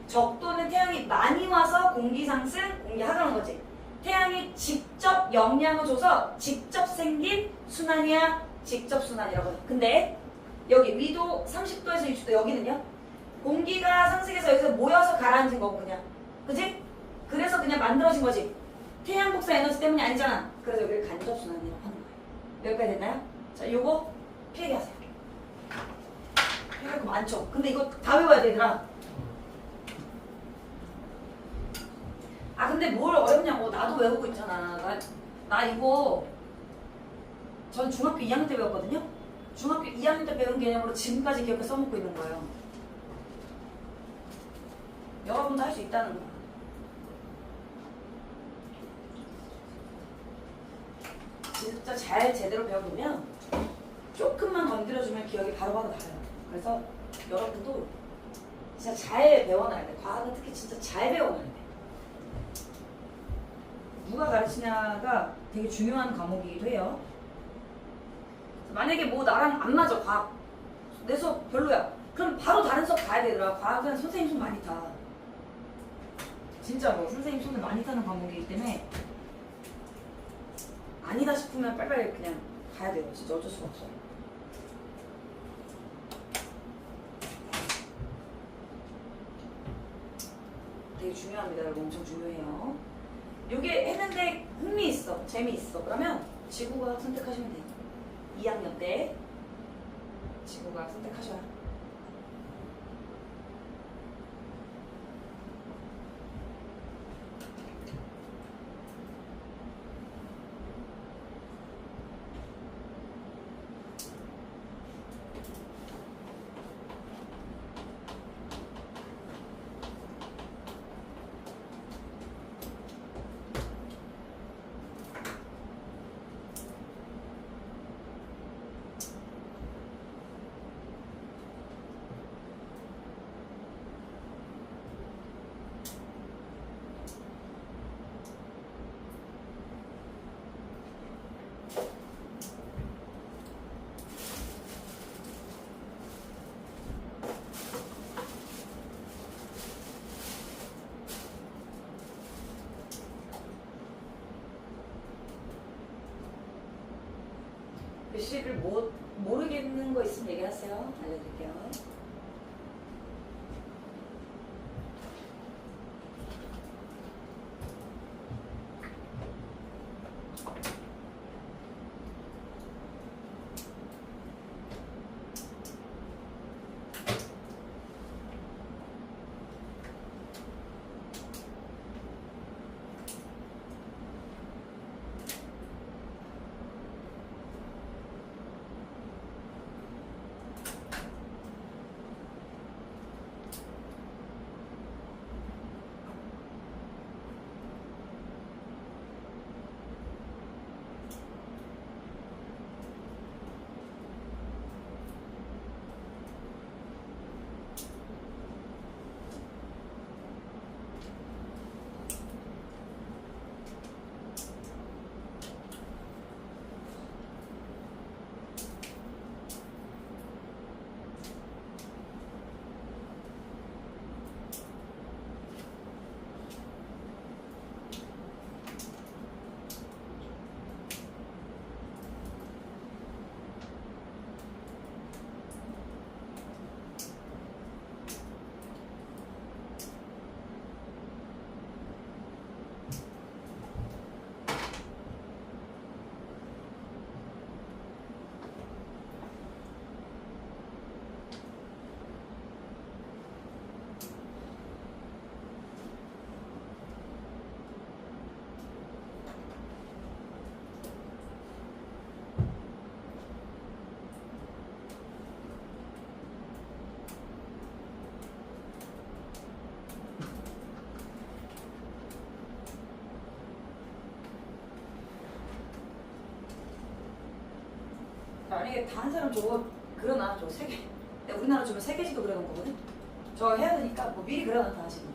[SPEAKER 1] 적도는 태양이 많이 와서 공기 상승, 공기 하강한 거지. 태양이 직접 영향을 줘서 직접 생긴 순환이야, 직접 순환이라고 해요. 근데 여기 위도 30도에서 60도 여기는요, 공기가 상승해서 여기서 모여서 가라앉은 거고 그냥, 그지? 그래서 그냥 만들어진 거지. 태양 복사 에너지 때문이 아니잖아. 그래서 여기를 간접 순환이라고 하는 거예요. 여기까지 됐나요? 자, 요거 필기하세요. 필기할 거 많죠? 근데 이거 다 외워야 돼, 얘들아. 아, 근데 뭘 어렵냐고. 나도 외우고 있잖아. 나 이거 전 중학교 2학년 때 배웠거든요. 중학교 2학년 때 배운 개념으로 지금까지 기억해 써먹고 있는 거예요. 여러분도 할 수 있다는 거야. 진짜 잘 제대로 배워보면 조금만 건드려주면 기억이 바로바로 나요. 그래서 여러분도 진짜 잘 배워놔야 돼. 과학은 특히 진짜 잘 배워놔야 돼. 누가 가르치냐가 되게 중요한 과목이기도 해요. 만약에 뭐 나랑 안 맞아, 과학. 내 수업 별로야. 그럼 바로 다른 수업 가야 되더라. 과학은 선생님 손 많이 타. 진짜로 선생님 손을 많이 타는 과목이기 때문에 아니다 싶으면 빨리빨리 그냥 가야 돼요. 진짜 어쩔 수가 없어요. 되게 중요합니다. 여러분 엄청 중요해요. 요게 했는데 흥미있어, 재미있어. 그러면 지구과학 선택하시면 돼요. 2학년 때 지구과학 선택하셔요. 글씨를 모르겠는 거 있으면 얘기하세요. 알려드릴게요. 만약에 다른 사람 저거 그려놔. 저거 3개. 우리나라 주면 3개씩도 그려놓은 거거든? 저거 해야 되니까 뭐 미리 그려놨다 하시면 돼.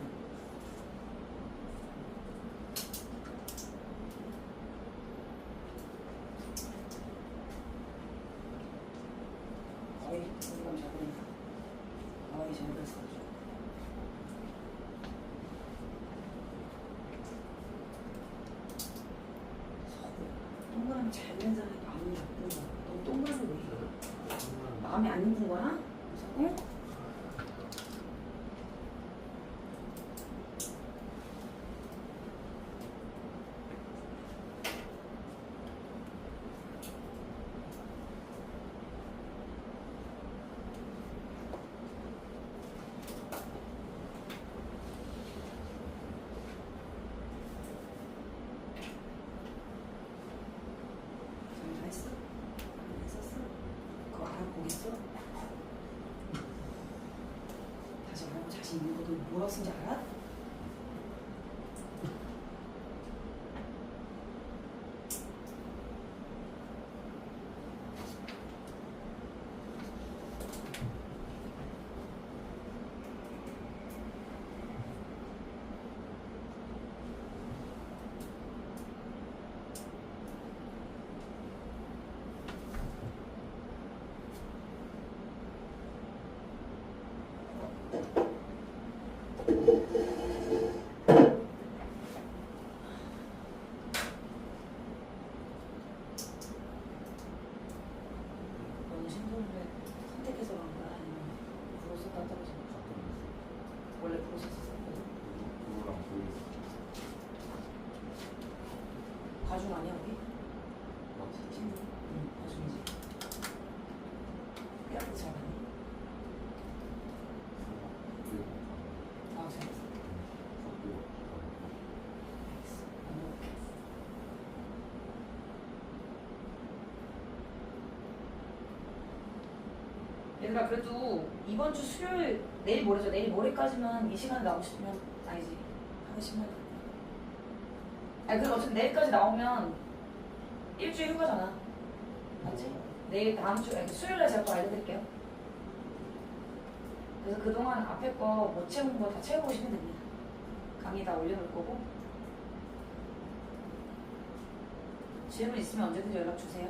[SPEAKER 1] 거의 우리가 잘 그린다. 거의 잘 그렸어. 동그라미 잘 그린 사람이 마음이 나쁜 거야. 너 동그라미 왜 이래? 마음이 안 예쁜 거야? 응? 했어? 안 했었어? 그거 알아보겠어? 다시 말하고 자신 있는 것도 뭐라고 쓴지 알아? 신분을 선택해서 그런 거야? 아니면 불어 썼다 떨어진 거야? 원래 불어 썼었거든?
[SPEAKER 2] 그거랑 보이스
[SPEAKER 1] 과중 아니야 우리?
[SPEAKER 2] 맞지?
[SPEAKER 1] 응 과중이지. 이렇게 잘 가네. 아 잘했어. 얘들아 그래도 이번 주 수요일 내일 모레죠. 내일 모레까지만 이 시간에 나오고 싶으면 아니지 하기 싫나 봐. 아니 그럼 어차피 내일까지 나오면 일주일 휴가잖아. 맞지? 내일 다음 주 아니, 수요일날 제가 또 알려드릴게요. 그래서 그동안 앞에 거 못 채운 거 다 채워보시면 됩니다. 강의 다 올려놓을 거고. 질문 있으면 언제든지 연락 주세요.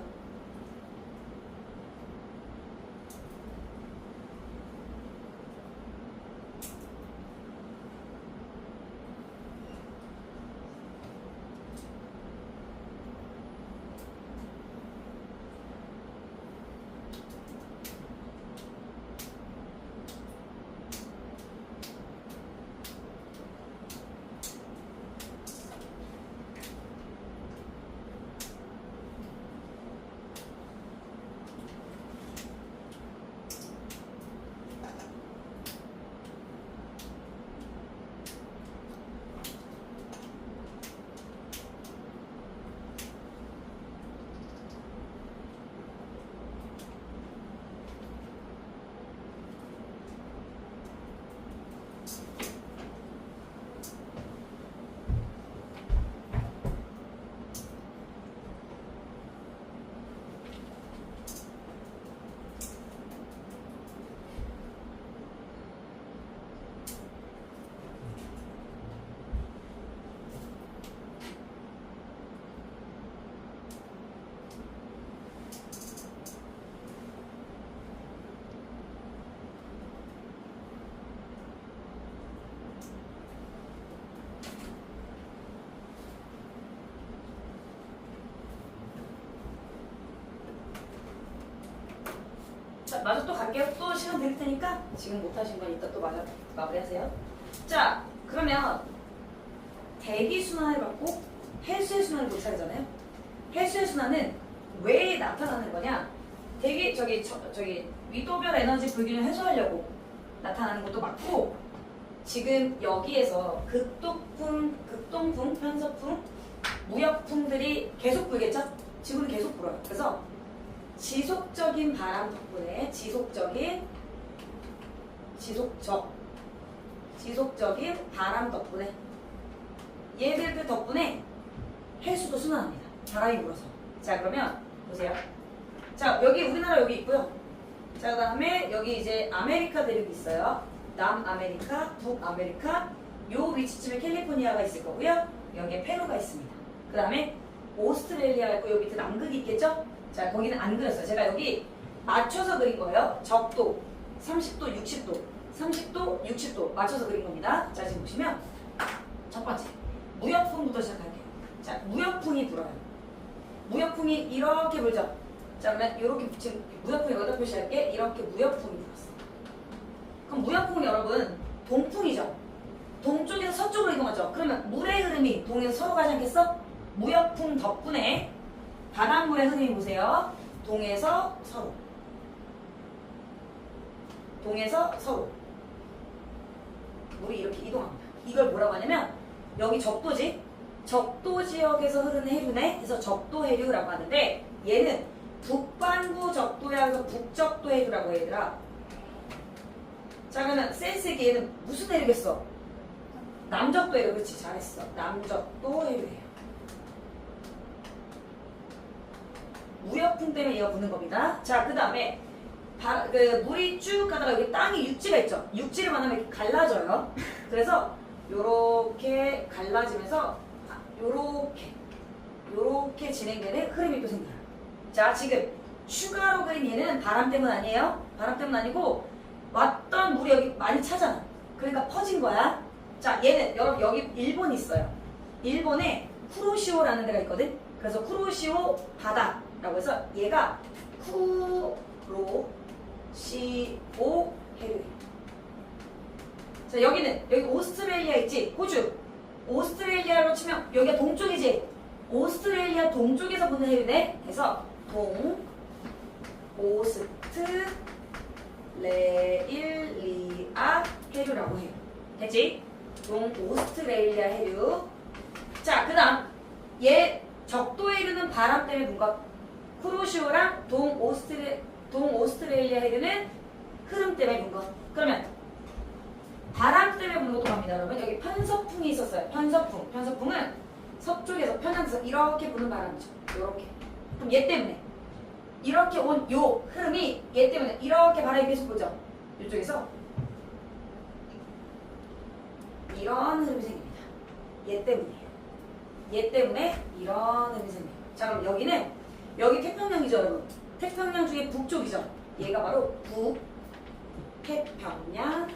[SPEAKER 1] 자, 마저 또 갈게요. 또 시간 드릴 테니까 지금 못하신 건 이따 또 마무리하세요. 자, 그러면 대기 순환을 받고 헬스의 순환을 못 차리잖아요. 헬스의 순환은 왜 나타나는 거냐? 대기 저기 위도별 에너지 불균형 해소하려고 나타나는 것도 맞고 지금 여기에서 극동풍, 편서풍, 무역풍들이 계속 불겠죠? 지구는 계속 불어요. 그래서 지속적인 바람 덕분에 지속적인 바람 덕분에 얘들들 덕분에 해수도 순환합니다. 바람이 불어서. 자 그러면 보세요. 자 여기 우리나라 여기 있고요. 자 그다음에 여기 이제 아메리카 대륙이 있어요. 남아메리카, 북아메리카 요 위치쯤에 캘리포니아가 있을 거고요. 여기에 페루가 있습니다. 그 다음에 오스트레일리아가 있고 요 밑에 남극이 있겠죠? 자 거기는 안 그렸어요. 제가 여기 맞춰서 그린 거예요. 적도 30도, 60도, 30도, 60도 맞춰서 그린 겁니다. 자 지금 보시면 첫 번째 무역풍부터 시작할게요. 자 무역풍이 불어요. 무역풍이 이렇게 불죠. 자 그러면 이렇게 지금 무역풍이 여기다 표시할게. 이렇게 무역풍이 불었어. 그럼 무역풍은 여러분 동풍이죠. 동쪽에서 서쪽으로 이동하죠. 그러면 물의 흐름이 동에서 서로 가지 않겠어? 무역풍 덕분에 바닷물의 흐름이 보세요. 동에서 서로. 동에서 서로. 물이 이렇게 이동합니다. 이걸 뭐라고 하냐면 여기 적도지. 적도 지역에서 흐르는 해류네. 그래서 적도 해류라고 하는데 얘는 북반구 적도야. 그래서 북적도 해류라고 해 얘들아. 자 그러면 센스 있게 얘는 무슨 해류겠어? 남적도 해류. 그렇지 잘했어. 남적도 해류예요. 무역풍 때문에 얘가 부는 겁니다. 자, 그 다음에 물이 쭉 가다가 여기 땅에 육지가 있죠. 육지를 만나면 이렇게 갈라져요. 그래서 요렇게 갈라지면서 요렇게 진행되는 흐름이 또 생겨요. 자, 지금 추가로 그린 얘는 바람 때문 아니에요? 바람 때문 아니고 왔던 물이 여기 많이 차잖아. 그러니까 퍼진 거야. 자, 얘는 여러분 여기 일본이 있어요. 일본에 쿠로시오라는 데가 있거든. 그래서 쿠로시오 바다라고 해서 얘가 로 CO 해류. 자 여기는 여기 오스트레일리아 있지? 호주. 오스트레일리아로 치면 여기가 동쪽이지? 오스트레일리아 동쪽에서 붙는 해류네. 그래서 동오스트레일리아 해류라고 해요. 됐지? 동오스트레일리아 해류. 자, 그 다음 얘 적도에 이르는 바람 때문에 분 것. 쿠로시오랑 동오스트레일리아 해류는 흐름 때문에 분 것. 그러면 바람 때문에 분 것도 갑니다. 여러분 여기 편서풍이 있었어요. 편서풍. 편서풍은 서쪽에서 편양에서 이렇게 부는 바람이죠. 이렇게. 그럼 얘 때문에 이렇게 온 요 흐름이 얘 때문에 이렇게 바람이 계속 불죠. 이쪽에서 이런 흐름이 생깁니다. 얘 때문이에요. 얘 때문에 이런 흐름이 생겨요. 자 그럼 여기는 여기 태평양이죠 여러분. 태평양 중에 북쪽이죠. 얘가 바로 북태평양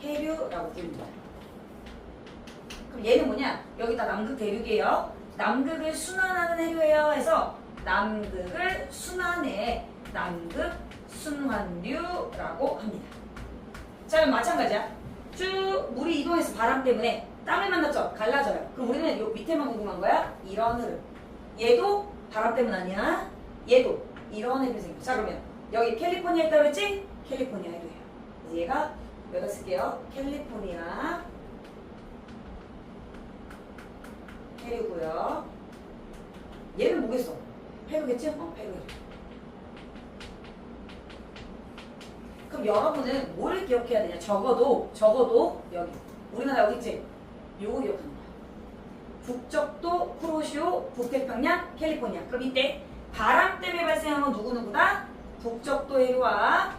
[SPEAKER 1] 해류라고 부릅니다. 그럼 얘는 뭐냐? 여기다 남극 대륙이에요. 남극을 순환하는 해류예요. 해서 남극을 순환해 남극 순환류라고 합니다. 자 그럼 마찬가지야. 쭉 물이 이동해서 바람 때문에 땅을 만났죠? 갈라져요. 그럼 우리는 요 밑에만 궁금한 거야? 이런 흐름. 얘도 바람 때문 아니야? 얘도 이런 흐름이 생겨. 자 그러면 여기 캘리포니아 있다고 했지? 캘리포니아 해류예요. 그래서 얘가 여기다 쓸게요. 캘리포니아 해류고요. 얘는 뭐겠어? 해류겠지? 해류. 그럼 여러분은 뭐를 기억해야 되냐? 적어도 여기 우리나라 여기 있지? 요거 기억합니다. 북적도, 쿠로시오, 북태평양, 캘리포니아. 그럼 이때 바람 때문에 발생한 건 누구누구다? 북적도 해류와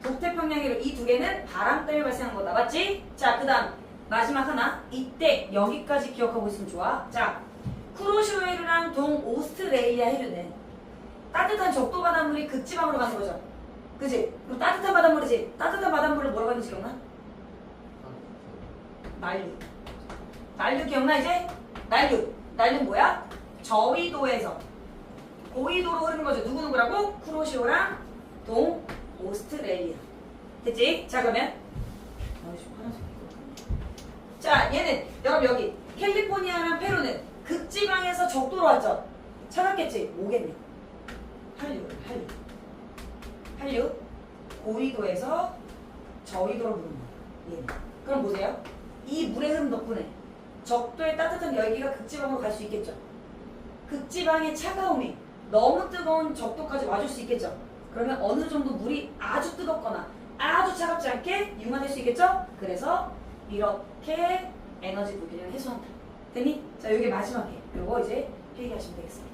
[SPEAKER 1] 북태평양 해류 이 두 개는 바람 때문에 발생한 거다. 맞지? 자, 그 다음 마지막 하나. 이때 여기까지 기억하고 있으면 좋아. 자, 쿠로시오 해류랑 동오스트레일리아 해류는 따뜻한 적도 바닷물이 극지방으로 가는 거죠. 그지? 그럼 따뜻한 바닷물이지. 따뜻한 바닷물을 뭐라고 하는지 기억나? 난류. 난류 기억나 이제? 난류 뭐야? 저위도에서 고위도로 흐르는 거죠. 누구누구라고? 쿠로시오랑 동오스트레일리아. 됐지? 자 그러면 자 얘는 여러분 여기 캘리포니아랑 페루는 극지방에서 적도로 왔죠? 찾았겠지? 뭐겠니? 한류 고위도에서 저위도로 부르는 거예요. 예. 그럼 보세요. 이 물의 흐름 덕분에 적도의 따뜻한 열기가 극지방으로 갈 수 있겠죠. 극지방의 차가움이 너무 뜨거운 적도까지 와줄 수 있겠죠. 그러면 어느 정도 물이 아주 뜨겁거나 아주 차갑지 않게 융화될 수 있겠죠. 그래서 이렇게 에너지 불균형을 해소한다. 됐니? 자, 이게 마지막에 요거 이제 필기하시면 되겠습니다.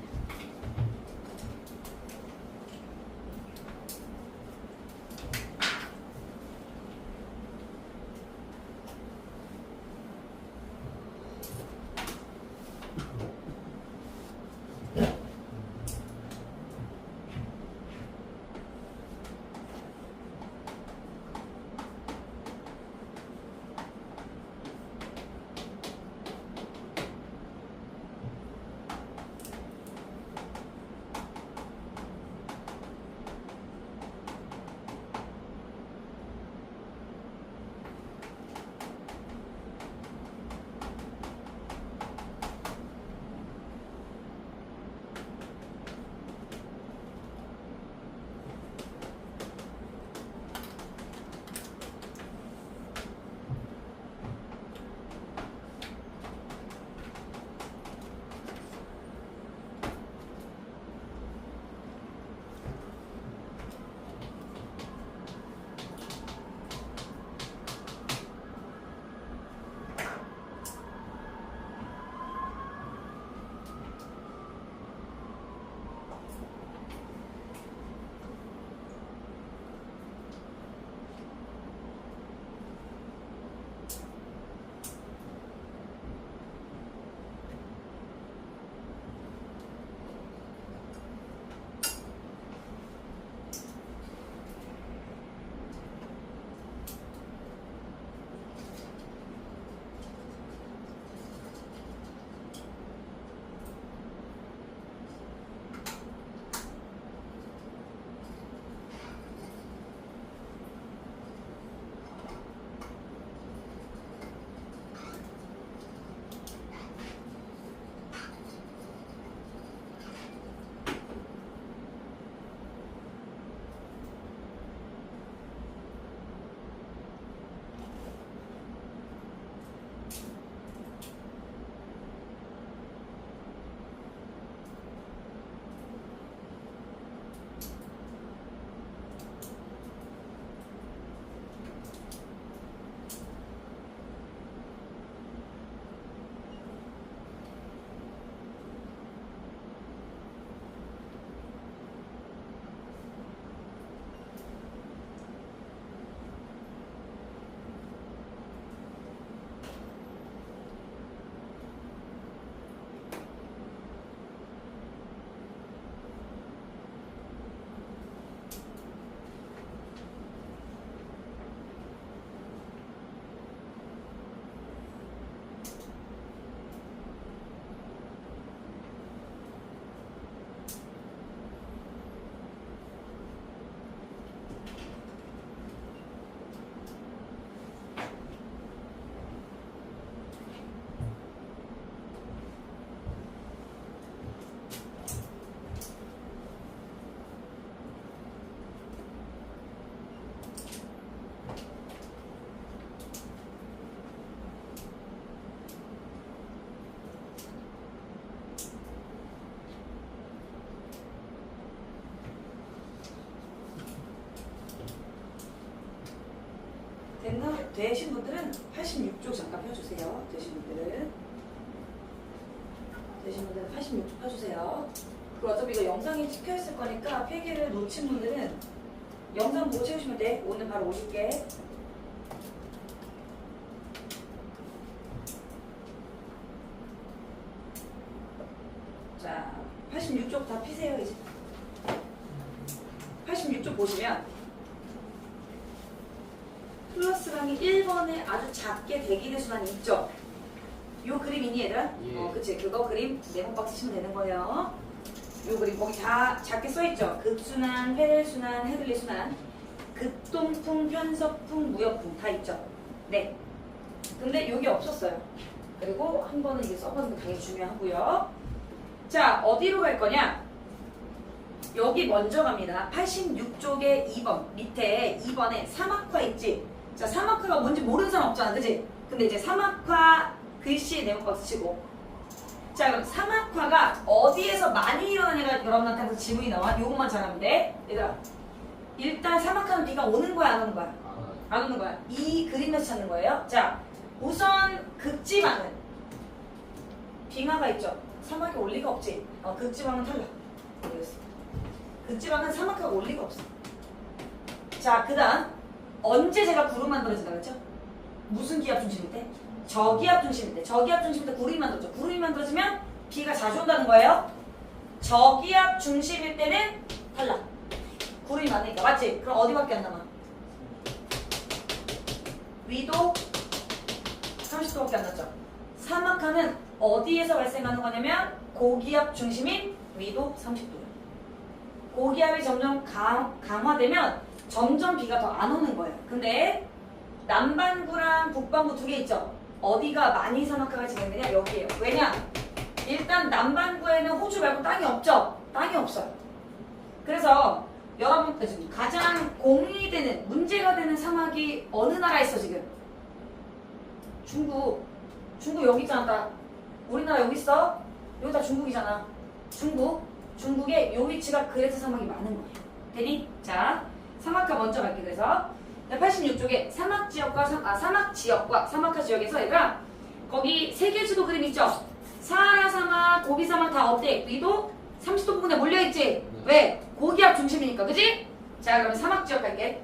[SPEAKER 1] 되신 분들은 86쪽 잠깐 펴주세요. 되신 분들은 86쪽 펴주세요. 그리고 어차피 이거 영상이 찍혀있을 거니까 필기를 놓친 분들은 영상 보고 채우시면 돼. 오늘 바로 올릴게. 자, 86쪽 다 피세요 이제. 86쪽 보시면 플러스강이 1번에 아주 작게 대기대 순환이 있죠. 요 그림 있니 얘들아?
[SPEAKER 2] 예.
[SPEAKER 1] 그치. 그거 그림 네모박 쓰시면 되는 거예요. 요 그림 거기 다 작게 써있죠. 극순환, 회례순환, 헤들리순환, 극동풍, 편서풍, 무역풍 다 있죠. 네. 근데 여기 없었어요. 그리고 한 번은 이게 써보는 게 당연히 중요하고요. 자, 어디로 갈 거냐? 여기 먼저 갑니다. 86쪽에 2번 밑에 2번에 사막화 있지? 자, 사막화가 뭔지 모르는 사람 없잖아, 그지? 근데 이제 사막화 글씨 네모박 쓰시고. 자, 그럼 사막화가 어디에서 많이 일어나냐가 여러분한테 항상 질문이 나와. 요것만 잘하면 돼. 얘들아, 일단 사막화는 비가 오는 거야, 안 오는 거야? 안 오는 거야. 이 그림에서 찾는 거예요. 자, 우선 극지방은 빙하가 있죠. 사막에 올 리가 없지. 극지방은 탈락. 모르겠어. 극지방은 사막화가 올 리가 없어. 자, 그 다음 언제 제가 구름 만들어진다 그랬죠? 무슨 기압 중심일 때? 저기압 중심일 때. 저기압 중심일 때 구름이 만들어져. 구름이 만들어지면 비가 자주 온다는 거예요. 저기압 중심일 때는 탈락. 구름이 많으니까. 맞지? 그럼 어디밖에 안 남아? 위도 30도밖에 안 남죠. 사막화는 어디에서 발생하는 거냐면 고기압 중심인 위도 30도예요. 고기압이 점점 강화되면 점점 비가 더 안 오는 거예요. 근데 남반구랑 북반구 두 개 있죠. 어디가 많이 사막화가 진행되냐? 여기에요. 왜냐? 일단 남반구에는 호주 말고 땅이 없죠. 땅이 없어요. 그래서 여러분 지금 가장 공유되는 문제가 되는 사막이 어느 나라에 있어 지금? 중국 여기 있잖아. 딱. 우리나라 여기 있어. 여기 다 중국이잖아. 중국의 요 위치가 그레트 사막이 많은 거예요. 되니? 자, 사막화 먼저 갈게. 그래서 86쪽에 사막 지역과 사막화 지역에서 얘들아 거기 세계지도 그림 있죠? 사하라 사막, 고비 사막 다 어때? 위도 30도 부근에 몰려있지? 왜? 고기압 중심이니까, 그지? 자, 그러면 사막 지역 갈게.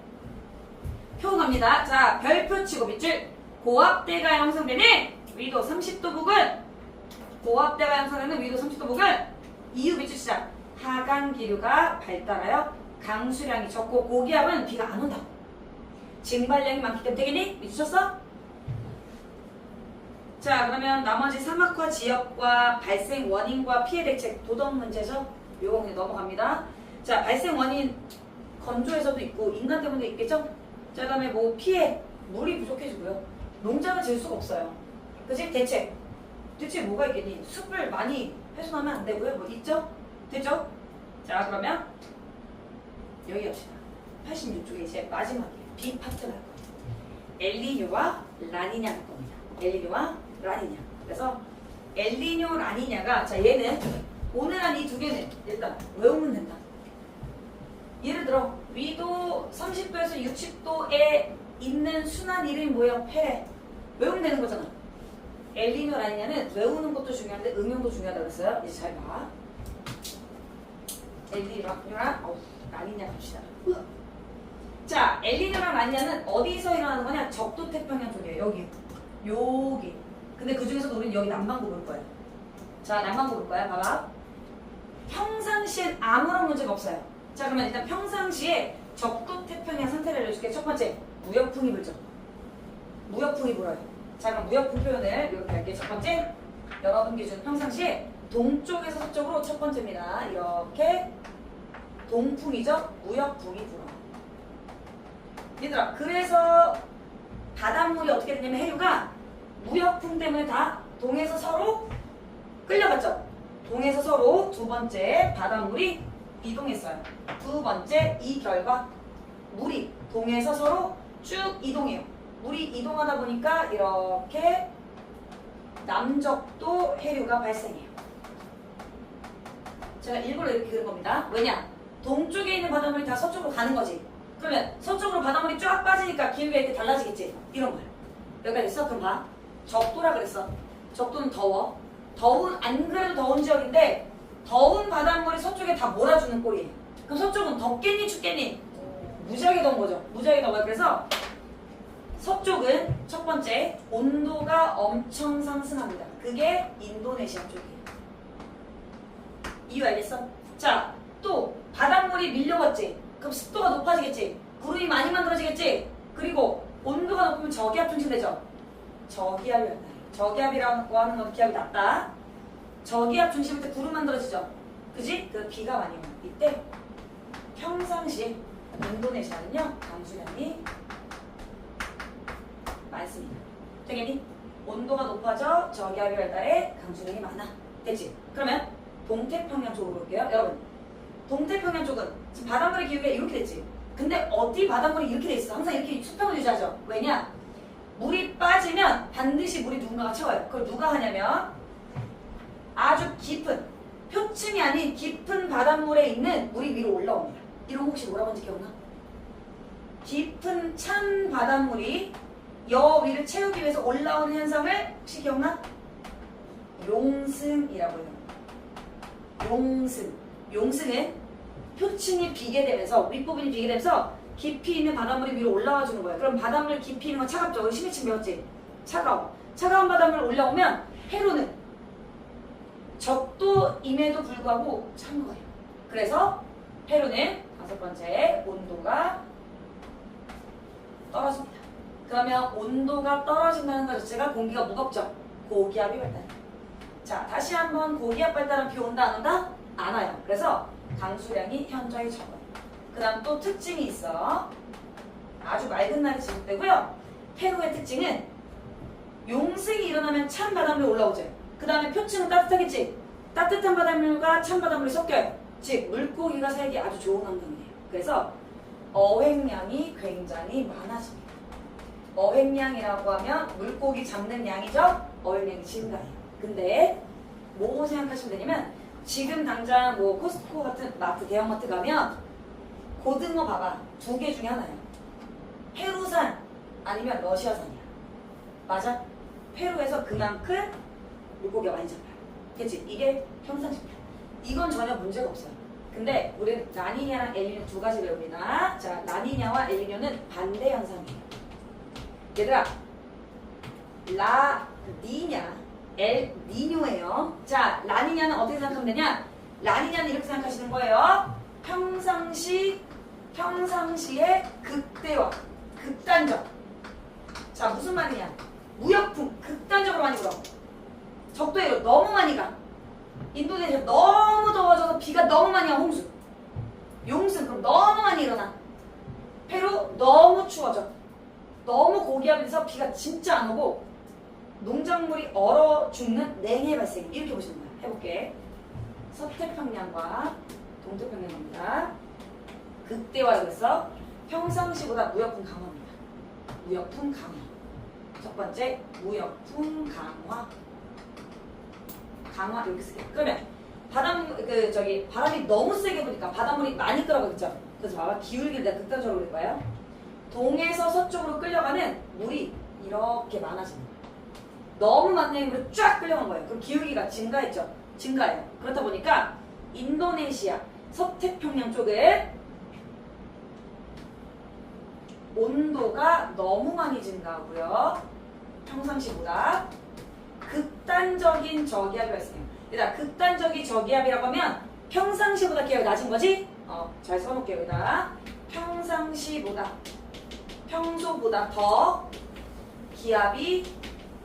[SPEAKER 1] 표 갑니다. 자, 별표 치고 밑줄. 고압대가 형성되는 위도 30도 부근. 고압대가 형성되는 위도 30도 부근. 이유 밑줄 시작. 하강 기류가 발달하여 강수량이 적고 고기압은 비가 안 온다. 증발량이 많기 때문에 되겠니? 미쳤어? 자, 그러면 나머지 사막화 지역과 발생 원인과 피해 대책 도덕 문제죠? 요거 그냥 넘어갑니다. 자, 발생 원인 건조에서도 있고 인간 때문에 있겠죠? 자, 그다음에 뭐 피해 물이 부족해지고요. 농장을 지을 수가 없어요. 그치? 대책 뭐가 있겠니? 숲을 많이 훼손하면 안 되고요. 뭐 있죠? 됐죠? 자, 그러면 여기 합시다. 86쪽에 이제 마지막이에요. B 파트가 할 겁니다. 엘니뇨와 라니냐 할 겁니다. 엘니뇨와 라니냐. 그래서 엘니뇨, 라니냐가 자 얘는 오늘 한 이 두 개는 일단 외우면 된다. 예를 들어 위도 30도에서 60도에 있는 순환 이름이 뭐예요? 페레. 외우면 되는 거잖아. 엘니뇨, 라니냐는 외우는 것도 중요한데 응용도 중요하다고 했어요. 이제 잘 봐. 엘니뇨랑 라니냐 갑시다. 자, 엘니뇨랑 라니냐는 어디서 일어나는 거냐? 적도 태평양 쪽이에요. 여기. 근데 그 중에서도 우리는 여기 남반구 볼 거예요. 자, 남반구 볼 거야. 봐봐. 평상시엔 아무런 문제가 없어요. 자, 그러면 일단 평상시에 적도 태평양 상태를 알려줄게. 첫 번째, 무역풍이 불죠. 무역풍이 불어요. 자, 그럼 무역풍 표현을 이렇게 할게요. 첫 번째, 여러분 기준 평상시에 동쪽에서 서쪽으로 첫 번째입니다. 이렇게 동풍이죠. 무역풍이 불어. 얘들아, 그래서 바닷물이 어떻게 되냐면 해류가 무역풍 때문에 다 동에서 서로 끌려갔죠. 동에서 서로 두 번째 바닷물이 이동했어요. 두 번째 이 결과 물이 동에서 서로 쭉 이동해요. 물이 이동하다 보니까 이렇게 남적도 해류가 발생해요. 제가 일부러 이렇게 그린 겁니다. 왜냐? 동쪽에 있는 바닷물이 다 서쪽으로 가는 거지. 그러면 서쪽으로 바닷물이 쫙 빠지니까 기울기가 이렇게 달라지겠지? 이런 거야. 여기까지 됐어? 그럼 봐. 적도라 그랬어. 적도는 더워. 안 그래도 더운 지역인데 더운 바닷물이 서쪽에 다 몰아주는 꼴이에요. 그럼 서쪽은 덥겠니 춥겠니? 무지하게 더운 거죠. 무지하게 더워요. 그래서 서쪽은 첫 번째 온도가 엄청 상승합니다. 그게 인도네시아 쪽이에요. 이유 알겠어? 자, 또 바닷물이 밀려왔지. 그럼 습도가 높아지겠지. 구름이 많이 만들어지겠지. 그리고 온도가 높으면 저기압 중심되죠. 저기압이 왔다. 저기압이라고 하는 건 기압이 낮다. 저기압 중심일 때 구름 만들어지죠. 그지? 그 비가 많이 와요. 이때 평상시에 인도네시아는요 강수량이 많습니다. 되겠니? 온도가 높아져 저기압이 발달해 강수량이 많아. 됐지? 그러면 동태평양 쪽으로 볼게요. 여러분 동태평양 쪽은 지금 바닷물의 기울기가 이렇게 됐지. 근데 어디 바닷물이 이렇게 돼 있어? 항상 이렇게 수평을 유지하죠. 왜냐? 물이 빠지면 반드시 물이 누군가가 채워요. 그걸 누가 하냐면 아주 깊은 표층이 아닌 깊은 바닷물에 있는 물이 위로 올라옵니다. 이런 거 혹시 몰아본지 기억나? 깊은 찬 바닷물이 여 위를 채우기 위해서 올라오는 현상을 혹시 기억나? 용승이라고 해요. 용승. 용승은 표층이 비게 되면서 윗부분이 비게 되면서 깊이 있는 바닷물이 위로 올라와 주는 거예요. 그럼 바닷물 깊이 있는 건 차갑죠? 심해층 배웠지? 차가워. 차가운 바닷물 올라오면 페루는 적도임에도 불구하고 찬 거예요. 그래서 페루는 다섯 번째 온도가 떨어집니다. 그러면 온도가 떨어진다는 것 자체가 공기가 무겁죠? 고기압이 발달. 자, 다시 한번 고기압 발달은 비 온다 안 온다? 안 와요. 그래서 강수량이 현저히 적어요. 그 다음 또 특징이 있어. 아주 맑은 날이 지속되고요. 페루의 특징은 용승이 일어나면 찬 바닷물이 올라오죠. 그 다음에 표층은 따뜻하겠지. 따뜻한 바닷물과 찬 바닷물이 섞여요. 즉 물고기가 살기 아주 좋은 환경이에요. 그래서 어획량이 굉장히 많아집니다. 어획량이라고 하면 물고기 잡는 양이죠. 어획량이 증가해요. 근데 뭐 생각하시면 되냐면 지금 당장 뭐 코스트코 같은 마트, 대형마트 가면 고등어 봐봐. 두 개 중에 하나예요. 페루산 아니면 러시아산이야. 맞아? 페루에서 그만큼 물고기가 많이 잡혀요. 그치? 이게 평상시입니다. 이건 전혀 문제가 없어요. 근데 우리는 라니냐랑 엘니뇨 두 가지 배웁니다. 자, 라니냐와 엘니뇨는 반대 현상이에요. 얘들아, 라니냐, 엘니뇨예요. 자, 라니냐는 어떻게 생각하면 되냐? 라니냐는 이렇게 생각하시는 거예요. 평상시의 극대화, 극단적. 자, 무슨 말이냐? 무역풍, 극단적으로 많이 불어. 적도에로 너무 많이 가. 인도네시아 너무 더워져서 비가 너무 많이 와. 홍수. 용승, 그럼 너무 많이 일어나. 페루 너무 추워져. 너무 고기압이 돼서 비가 진짜 안 오고 농작물이 얼어 죽는 냉해 발생. 이렇게 보시는 거예요. 해볼게. 서태평양과 동태평양입니다. 극대화라고 해서 평상시보다 무역풍 강화입니다. 무역풍 강화. 첫 번째, 무역풍 강화. 강화 이렇게 쓰게. 그러면 바람이 너무 세게 부니까 바닷물이 많이 끌어가겠죠. 그래서 봐봐, 기울기를 내가 극단적으로 그릴 거예요. 동에서 서쪽으로 끌려가는 물이 이렇게 많아지는 거예요. 너무 많은 물이 쫙 끌려간 거예요. 그럼 기울기가 증가했죠. 증가해요. 그렇다 보니까 인도네시아 서태평양 쪽에 온도가 너무 많이 증가하고요. 평상시보다 극단적인 저기압이 발생해요. 얘들아, 극단적인 저기압이라고 하면 평상시보다 기압이 낮은 거지? 잘 써놓을게요. 여기다 평소보다 더 기압이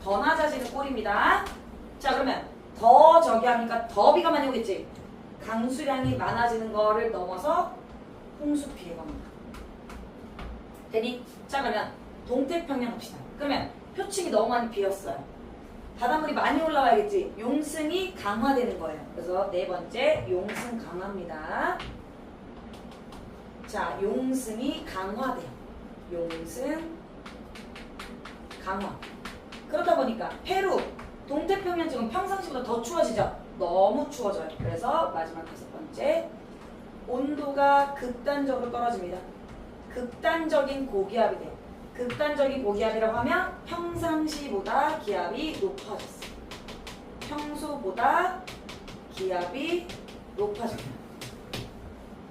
[SPEAKER 1] 더 낮아지는 꼴입니다. 자, 그러면 더 저기압이니까 더 비가 많이 오겠지? 강수량이 많아지는 거를 넘어서 홍수 피해가 옵니다. 되니? 자, 그러면 동태평양 갑시다. 그러면 표층이 너무 많이 비었어요. 바닷물이 많이 올라와야겠지? 용승이 강화되는 거예요. 그래서 네 번째, 용승 강화입니다. 자, 용승이 강화돼요. 용승 강화. 그러다 보니까 페루, 동태평양 지금 평상시보다 더 추워지죠? 너무 추워져요. 그래서 마지막 다섯 번째, 온도가 극단적으로 떨어집니다. 극단적인 고기압이 돼요. 극단적인 고기압이라고 하면 평상시보다 기압이 높아졌어. 평소보다 기압이 높아져요.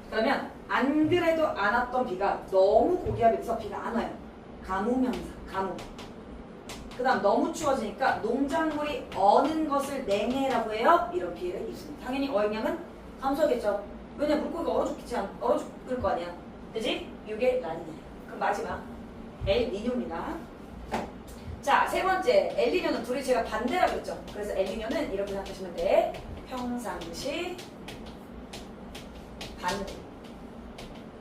[SPEAKER 1] 그러면 안 그래도 안 왔던 비가 너무 고기압이 돼서 비가 안 와요. 가뭄 현상, 가뭄. 그 다음 너무 추워지니까 농작물이 어는 것을 냉해라고 해요. 이런 피해를 입습니다. 당연히 어획량은 감소하겠죠. 왜냐 물고기가 얼어 죽을 거 아니야. 그지? 이게 라니냐예요. 그럼 마지막 엘니뇨입니다. 자, 세 번째 엘니뇨는 둘이 제가 반대라고 했죠. 그래서 엘니뇨는 이렇게 생각하시면 돼. 평상시 반대.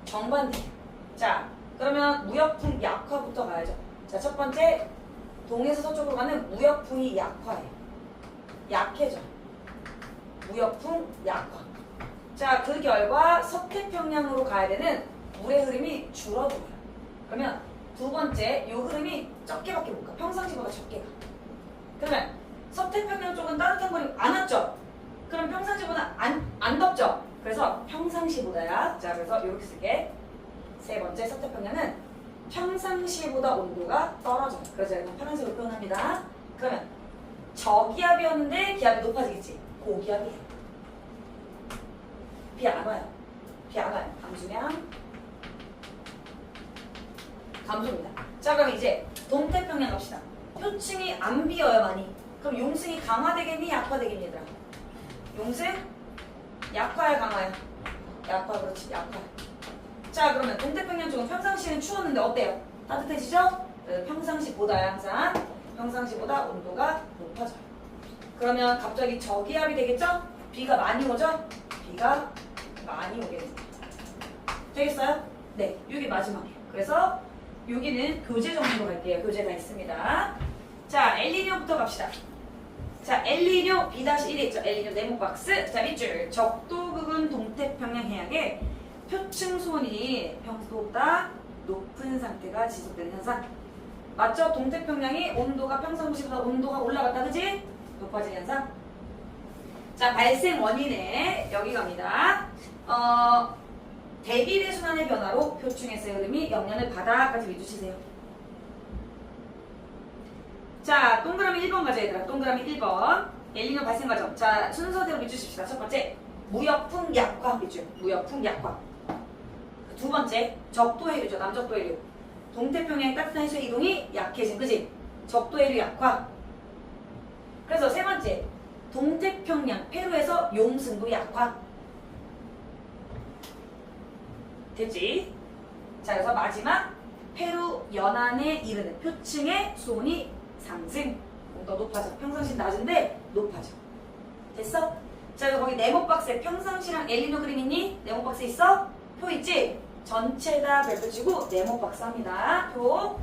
[SPEAKER 1] 정반대. 자, 그러면 무역풍 약화부터 가야죠. 자, 첫 번째 동에서 서쪽으로 가는 무역풍이 약화해요. 약해져. 무역풍 약화. 자, 그 결과 서태평양으로 가야 되는 물의 흐름이 줄어들어요. 그러면 두 번째, 이 흐름이 적게밖에 못 가. 평상시보다 적게 가. 그러면 서태평양 쪽은 따뜻한 거리 안 왔죠? 그럼 평상시보다 안 덥죠? 그래서 평상시보다야. 자, 그래서 이렇게 쓸게. 세 번째, 서태평양은 평상시보다 온도가 떨어져요. 그래서 제가 파란색으로 표현합니다. 그러면 저기압이었는데 기압이 높아지겠지? 고기압이에요. 비 안 와요. 비 안 와요. 감수량. 감소입니다. 자, 그럼 이제 동태평양 갑시다. 표층이 안 비어요, 많이. 그럼 용승이 강화되겠니? 약화되겠니, 얘들아? 용승? 약화야, 강화야? 약화, 그렇지, 약화. 자, 그러면 동태평양 쪽은 평상시에는 추웠는데 어때요? 따뜻해지죠? 평상시보다야, 항상. 평상시보다 온도가 높아져요. 그러면 갑자기 저기압이 되겠죠? 비가 많이 오죠? 비가 많이 오게 됩니다. 되겠어요? 네, 이게 마지막이에요. 그래서 여기는 교재 정리로 갈게요. 교재가 있습니다. 자, 엘니뇨부터 갑시다. 자, 엘니뇨 B-1에 있죠. 엘니뇨 네모 박스. 자, 밑줄. 적도 부근 동태평양 해역에 표층 수온이 평소보다 높은 상태가 지속되는 현상. 맞죠? 동태평양이 온도가 평상시보다 온도가 올라갔다, 그지? 높아진 현상. 자, 발생 원인에 여기 갑니다. 대기대 순환의 변화로 표층에서의 흐름이 영향을 받아까지 위주치세요. 자, 동그라미 1번 가자, 얘들아. 동그라미 1번. 엘니뇨 발생 과정. 자, 순서대로 밑주십시다. 첫 번째, 무역풍 약화 밑줄. 무역풍 약화. 두 번째, 적도 해류죠. 남적도 해류. 동태평양의 따뜻한 해수의 이동이 약해진, 그지? 적도 해류 약화. 그래서 세 번째, 동태평양, 페루에서 용승도 약화. 됐지? 자, 그래서 마지막, 페루 연안에 이르는 표층의 수온이 상승. 더 높아져. 평상시 낮은데 높아져. 됐어? 자, 그래서 거기 네모박스에 평상시랑 엘니뇨 그림 있니? 네모박스 있어? 표 있지? 전체 다 별표 치고 네모박스 합니다. 표.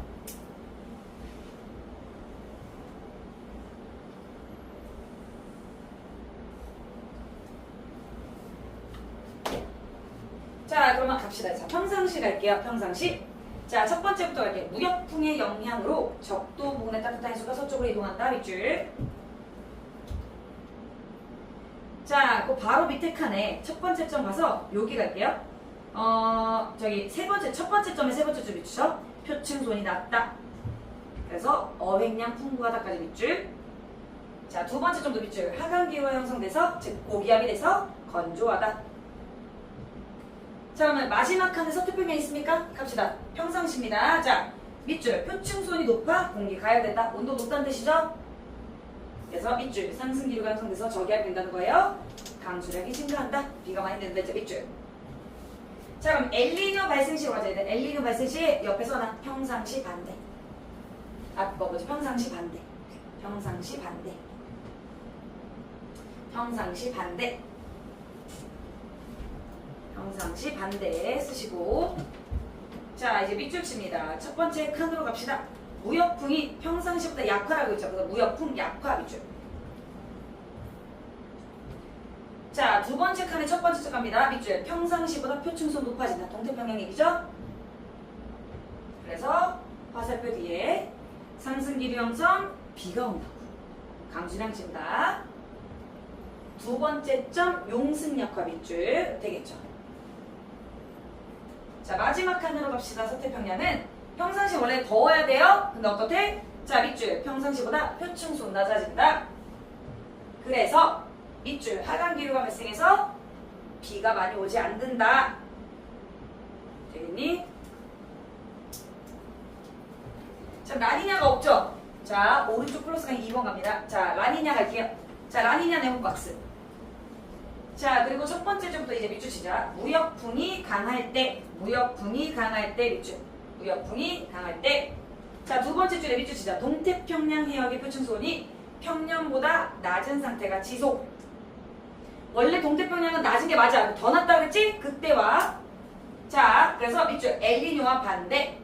[SPEAKER 1] 자, 그러면 갑시다. 자, 평상시 갈게요. 평상시. 자, 첫 번째부터 갈게요. 무역풍의 영향으로 적도 부근의 따뜻한 해수가 서쪽으로 이동한다. 밑줄. 자, 그 바로 밑에 칸에 첫 번째 점 가서 여기 갈게요. 저기 첫 번째 점에 세 번째 점 밑줄죠. 표층 수온이 낮다. 그래서 어획량 풍부하다까지 밑줄. 자, 두 번째 점도 밑줄. 하강 기후가 형성돼서 즉 고기압이 돼서 건조하다. 자, 그러면 마지막 칸에 서태평양 있습니까? 갑시다. 평상시입니다. 자, 밑줄. 표층 수온이 높아 공기 가야 된다. 온도 높다는 뜻이죠? 그래서 밑줄. 상승 기류가 형성돼서 저기압이 된다는 거예요. 강수량이 증가한다. 비가 많이 내린다. 자, 밑줄. 자, 그럼 엘니뇨 발생 시로 가자. 엘니뇨 발생 시 옆에서 나 평상시 반대. 뭐지? 평상시 반대. 평상시 반대. 평상시 반대. 평상시 반대 쓰시고. 자, 이제 밑줄 칩니다. 첫 번째 칸으로 갑시다. 무역풍이 평상시보다 약화라고 했죠. 그래서 무역풍 약화 밑줄. 자, 두 번째 칸의 첫 번째 쪽 갑니다. 밑줄. 평상시보다 표층수온 높아진다. 동태평양 얘기죠? 그래서 화살표 뒤에 상승기류 형성 비가 온다고. 강수량 친다. 두 번째 점 용승 약화 밑줄 되겠죠. 자, 마지막 칸으로 갑시다. 서태평양은 평상시 원래 더워야 돼요. 근데 어떻게? 자, 밑줄 평상시보다 표층수 낮아진다. 그래서 밑줄 하강 기류가 발생해서 비가 많이 오지 않는다. 되겠니? 자, 라니냐가 없죠? 자, 오른쪽 플러스가 2번 갑니다. 자, 라니냐 갈게요. 자, 라니냐 네모 박스. 자, 그리고 첫 번째 줄부터 이제 밑줄 치자. 무역풍이 강할 때, 무역풍이 강할 때 밑줄. 무역풍이 강할 때. 자, 두 번째 줄에 밑줄 치자. 동태평양 해역의 표층수온이 평년보다 낮은 상태가 지속. 원래 동태평양은 낮은 게 맞아. 더 낮다 그랬지? 그때와. 자, 그래서 밑줄 엘니뇨와 반대.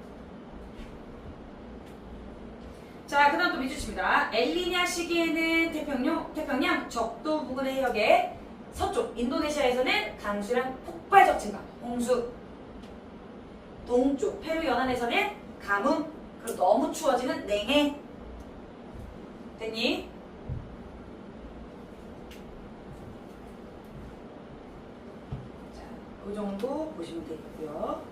[SPEAKER 1] 자, 그 다음 또 밑줄 칩니다. 엘니냐 시기에는 태평양 적도 부근의 해역에 서쪽 인도네시아에서는 강수량 폭발적 증가, 홍수. 동쪽 페루 연안에서는 가뭄, 그리고 너무 추워지는 냉해. 됐니? 자, 그 정도 보시면 되겠고요.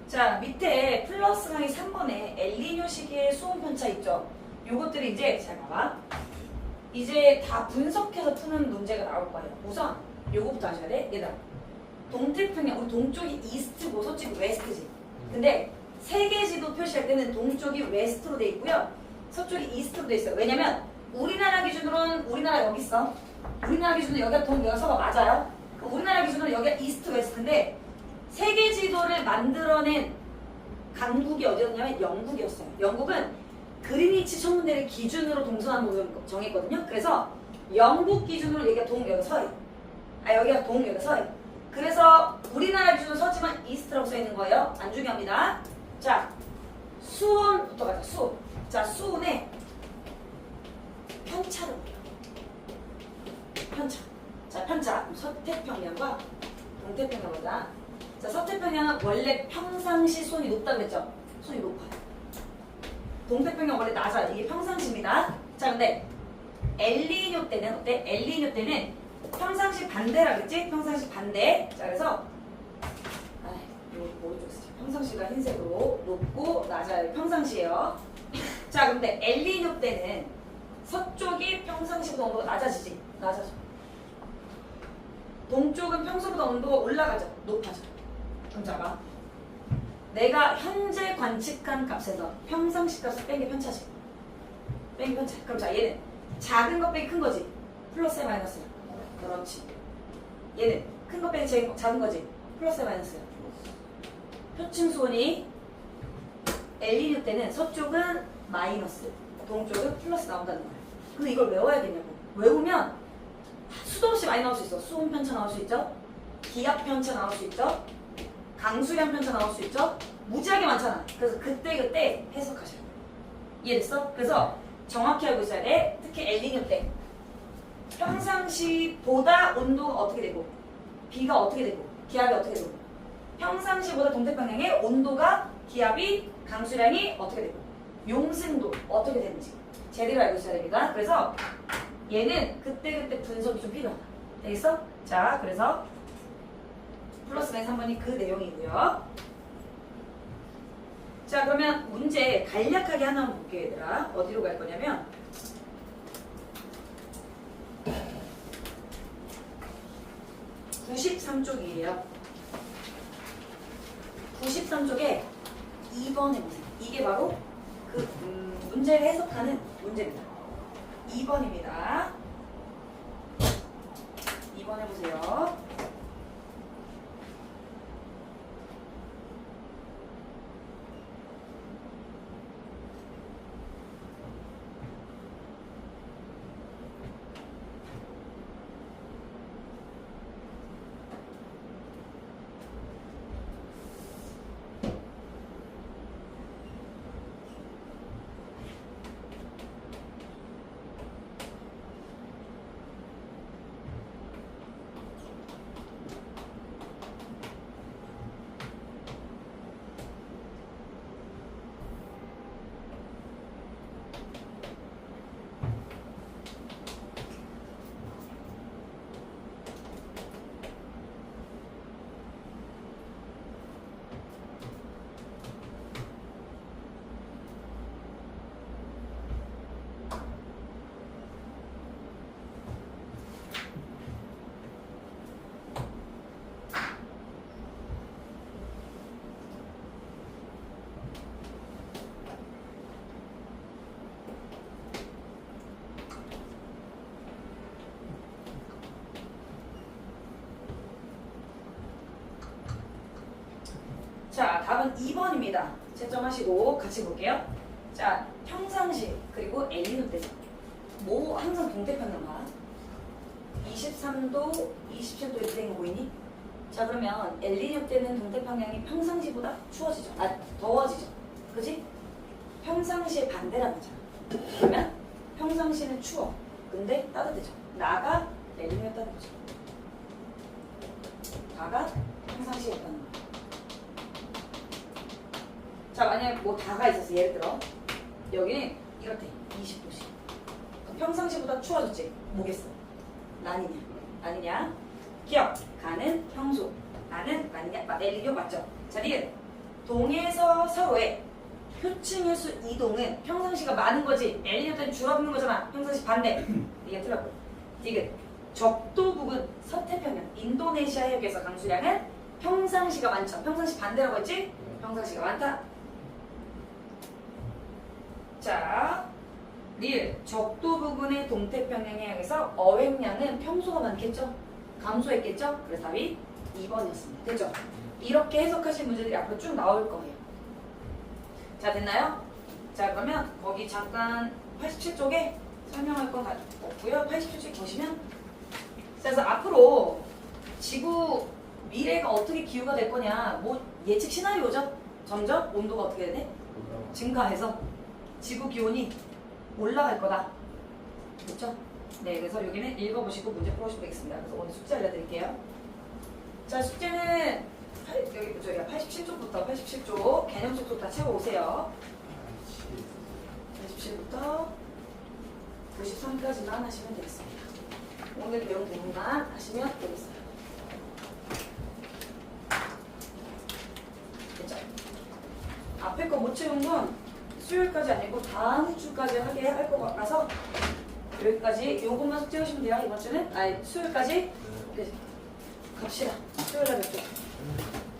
[SPEAKER 1] 자, 밑에 플러스 강의 3번에 엘니뇨 시기의 수온 편차 있죠? 요것들이 이제 잘 봐봐. 이제 다 분석해서 푸는 문제가 나올 거예요. 우선 요거부터 하셔야 돼. 얘들아. 동태평양, 우리 동쪽이 이스트고 서쪽이 웨스트지. 근데 세계지도 표시할 때는 동쪽이 웨스트로 돼 있고요. 서쪽이 이스트로 돼 있어요. 왜냐면 우리나라 기준으로는 우리나라 여기 있어. 우리나라 기준으로 여기가 동, 여기가 서가 맞아요. 우리나라 기준으로 여기가 이스트 웨스트인데 세계 지도를 만들어낸 강국이 어디였냐면 영국이었어요. 영국은 그리니치 천문대를 기준으로 동서남북을 정했거든요. 그래서 영국 기준으로 여기가 동, 여기가 서해. 아, 여기가 동, 여기가 서해. 그래서 우리나라 기준으로 서지만 이스트라고 써 있는 거예요. 안 중요합니다. 자, 수온부터 가자. 수온. 자, 수온의 편차를 볼게요. 편차. 자, 편차. 서태평양과 동태평양 보자. 자, 서태평양은 원래 평상시 수온이 높다고 했죠? 수온이 높아요. 동태평양 원래 낮아요. 이게 평상시입니다. 자, 근데 엘니뇨 때는 어때? 엘니뇨 때는 평상시 반대라 그랬지? 평상시 반대. 자, 그래서 이거 오른쪽 쓰지. 평상시가 흰색으로 높고 낮아요. 평상시예요. 자, 근데 엘니뇨 때는 서쪽이 평상시보다 온도가 낮아지지? 낮아져. 동쪽은 평소보다 온도가 올라가죠? 높아져. 그럼 잡아. 내가 현재 관측한 값에서 평상시 값을 뺀 게 편차지. 뺀 게 편차. 그럼 자, 얘는 작은 것 빼기 큰 거지? 플러스에 마이너스야. 그렇지. 얘는 큰 것 빼기 작은 거지? 플러스에 마이너스야. 표층 수온이 엘니뇨 때는 서쪽은 마이너스, 동쪽은 플러스 나온다는 거야. 근데 이걸 외워야겠냐고. 외우면 수도 없이 많이 나올 수 있어. 수온 편차 나올 수 있죠? 기압 편차 나올 수 있죠? 강수량 편차 나올 수 있죠? 무지하게 많잖아. 그래서 그때 해석하셔야 돼. 이해됐어? 그래서 정확히 알고 있어야 돼. 특히 엘니뇨 때 평상시보다 온도가 어떻게 되고 비가 어떻게 되고 기압이 어떻게 되고 평상시보다 동태평양의 온도가 기압이 강수량이 어떻게 되고 용승도 어떻게 되는지 제대로 알고 있어야 됩니다. 그래서 얘는 그때 분석이 좀 필요하다. 되겠어? 자, 그래서 플러스 는 3번이 그 내용이고요. 자, 그러면 문제 간략하게 하나 볼게요, 얘들아. 어디로 갈 거냐면 93쪽이에요. 93쪽에 2번 해보세요. 이게 바로 그 문제를 해석하는 문제입니다. 2번입니다. 2번 해보세요. 답은 2번입니다. 채점하시고 같이 볼게요. 자, 평상시 그리고 엘리노 때죠. 뭐 항상 동태평양 봐. 23도, 27도 이렇게 된 거 보이니? 자, 그러면 엘니뇨 때는 동태평양이 평상시보다 추워지죠. 더워지죠. 그지? 평상시의 반대라는 거잖아. 그러면 평상시는 추워. 근데 따뜻해져. 나가 엘니뇨였다는 거죠. 다가 평상시였다는 거야. 자, 만약에 뭐 다가 있었어. 예를 들어 여기는 이렇대. 20도씩. 평상시보다 추워졌지. 뭐겠어? 난이냐? 아니냐? 기억. 가는 평소. 나는 아니냐? 엘니뇨 맞죠? 자, 리은. 동에서 서로의 표층의 수 이동은 평상시가 많은 거지. 엘니뇨 때는 줄어드는 거잖아. 평상시 반대. 이게 틀렸고. 디귿. 적도 부근 서태평양 인도네시아 해역에서 강수량은 평상시가 많죠. 평상시 반대라고 했지? 평상시가 많다. 자, 리을. 적도 부근의 동태평양 해역에서 어획량은 평소가 많겠죠? 감소했겠죠? 그래서 답이 2번이었습니다. 됐죠? 이렇게 해석하신 문제들이 앞으로 쭉 나올 거예요. 자, 됐나요? 자, 그러면 거기 잠깐 87쪽에 설명할 건 없고요. 87쪽 보시면 그래서 앞으로 지구 미래가 어떻게 기후가 될 거냐 뭐 예측 시나리오죠. 점점 온도가 어떻게 되네? 증가해서 지구 기온이 올라갈 거다. 그렇죠? 네, 그래서 여기는 읽어보시고 문제 풀어주시면 되겠습니다. 그래서 오늘 숙제 알려드릴게요. 자, 숙제는 여기 저희가 87쪽부터 87쪽 개념 속도 다 채워오세요. 87부터 93까지만 하시면 되겠습니다. 오늘 배운 부분만 하시면 되겠어요. 됐죠? 앞에 거 못 채운 건 수요일까지 아니고 다음 주까지 하게 할 것 같아서 여기까지 요것만 숙제하시면 돼요. 이번 주는 수요일까지. 네. 갑시다. 수요일날 뵙죠.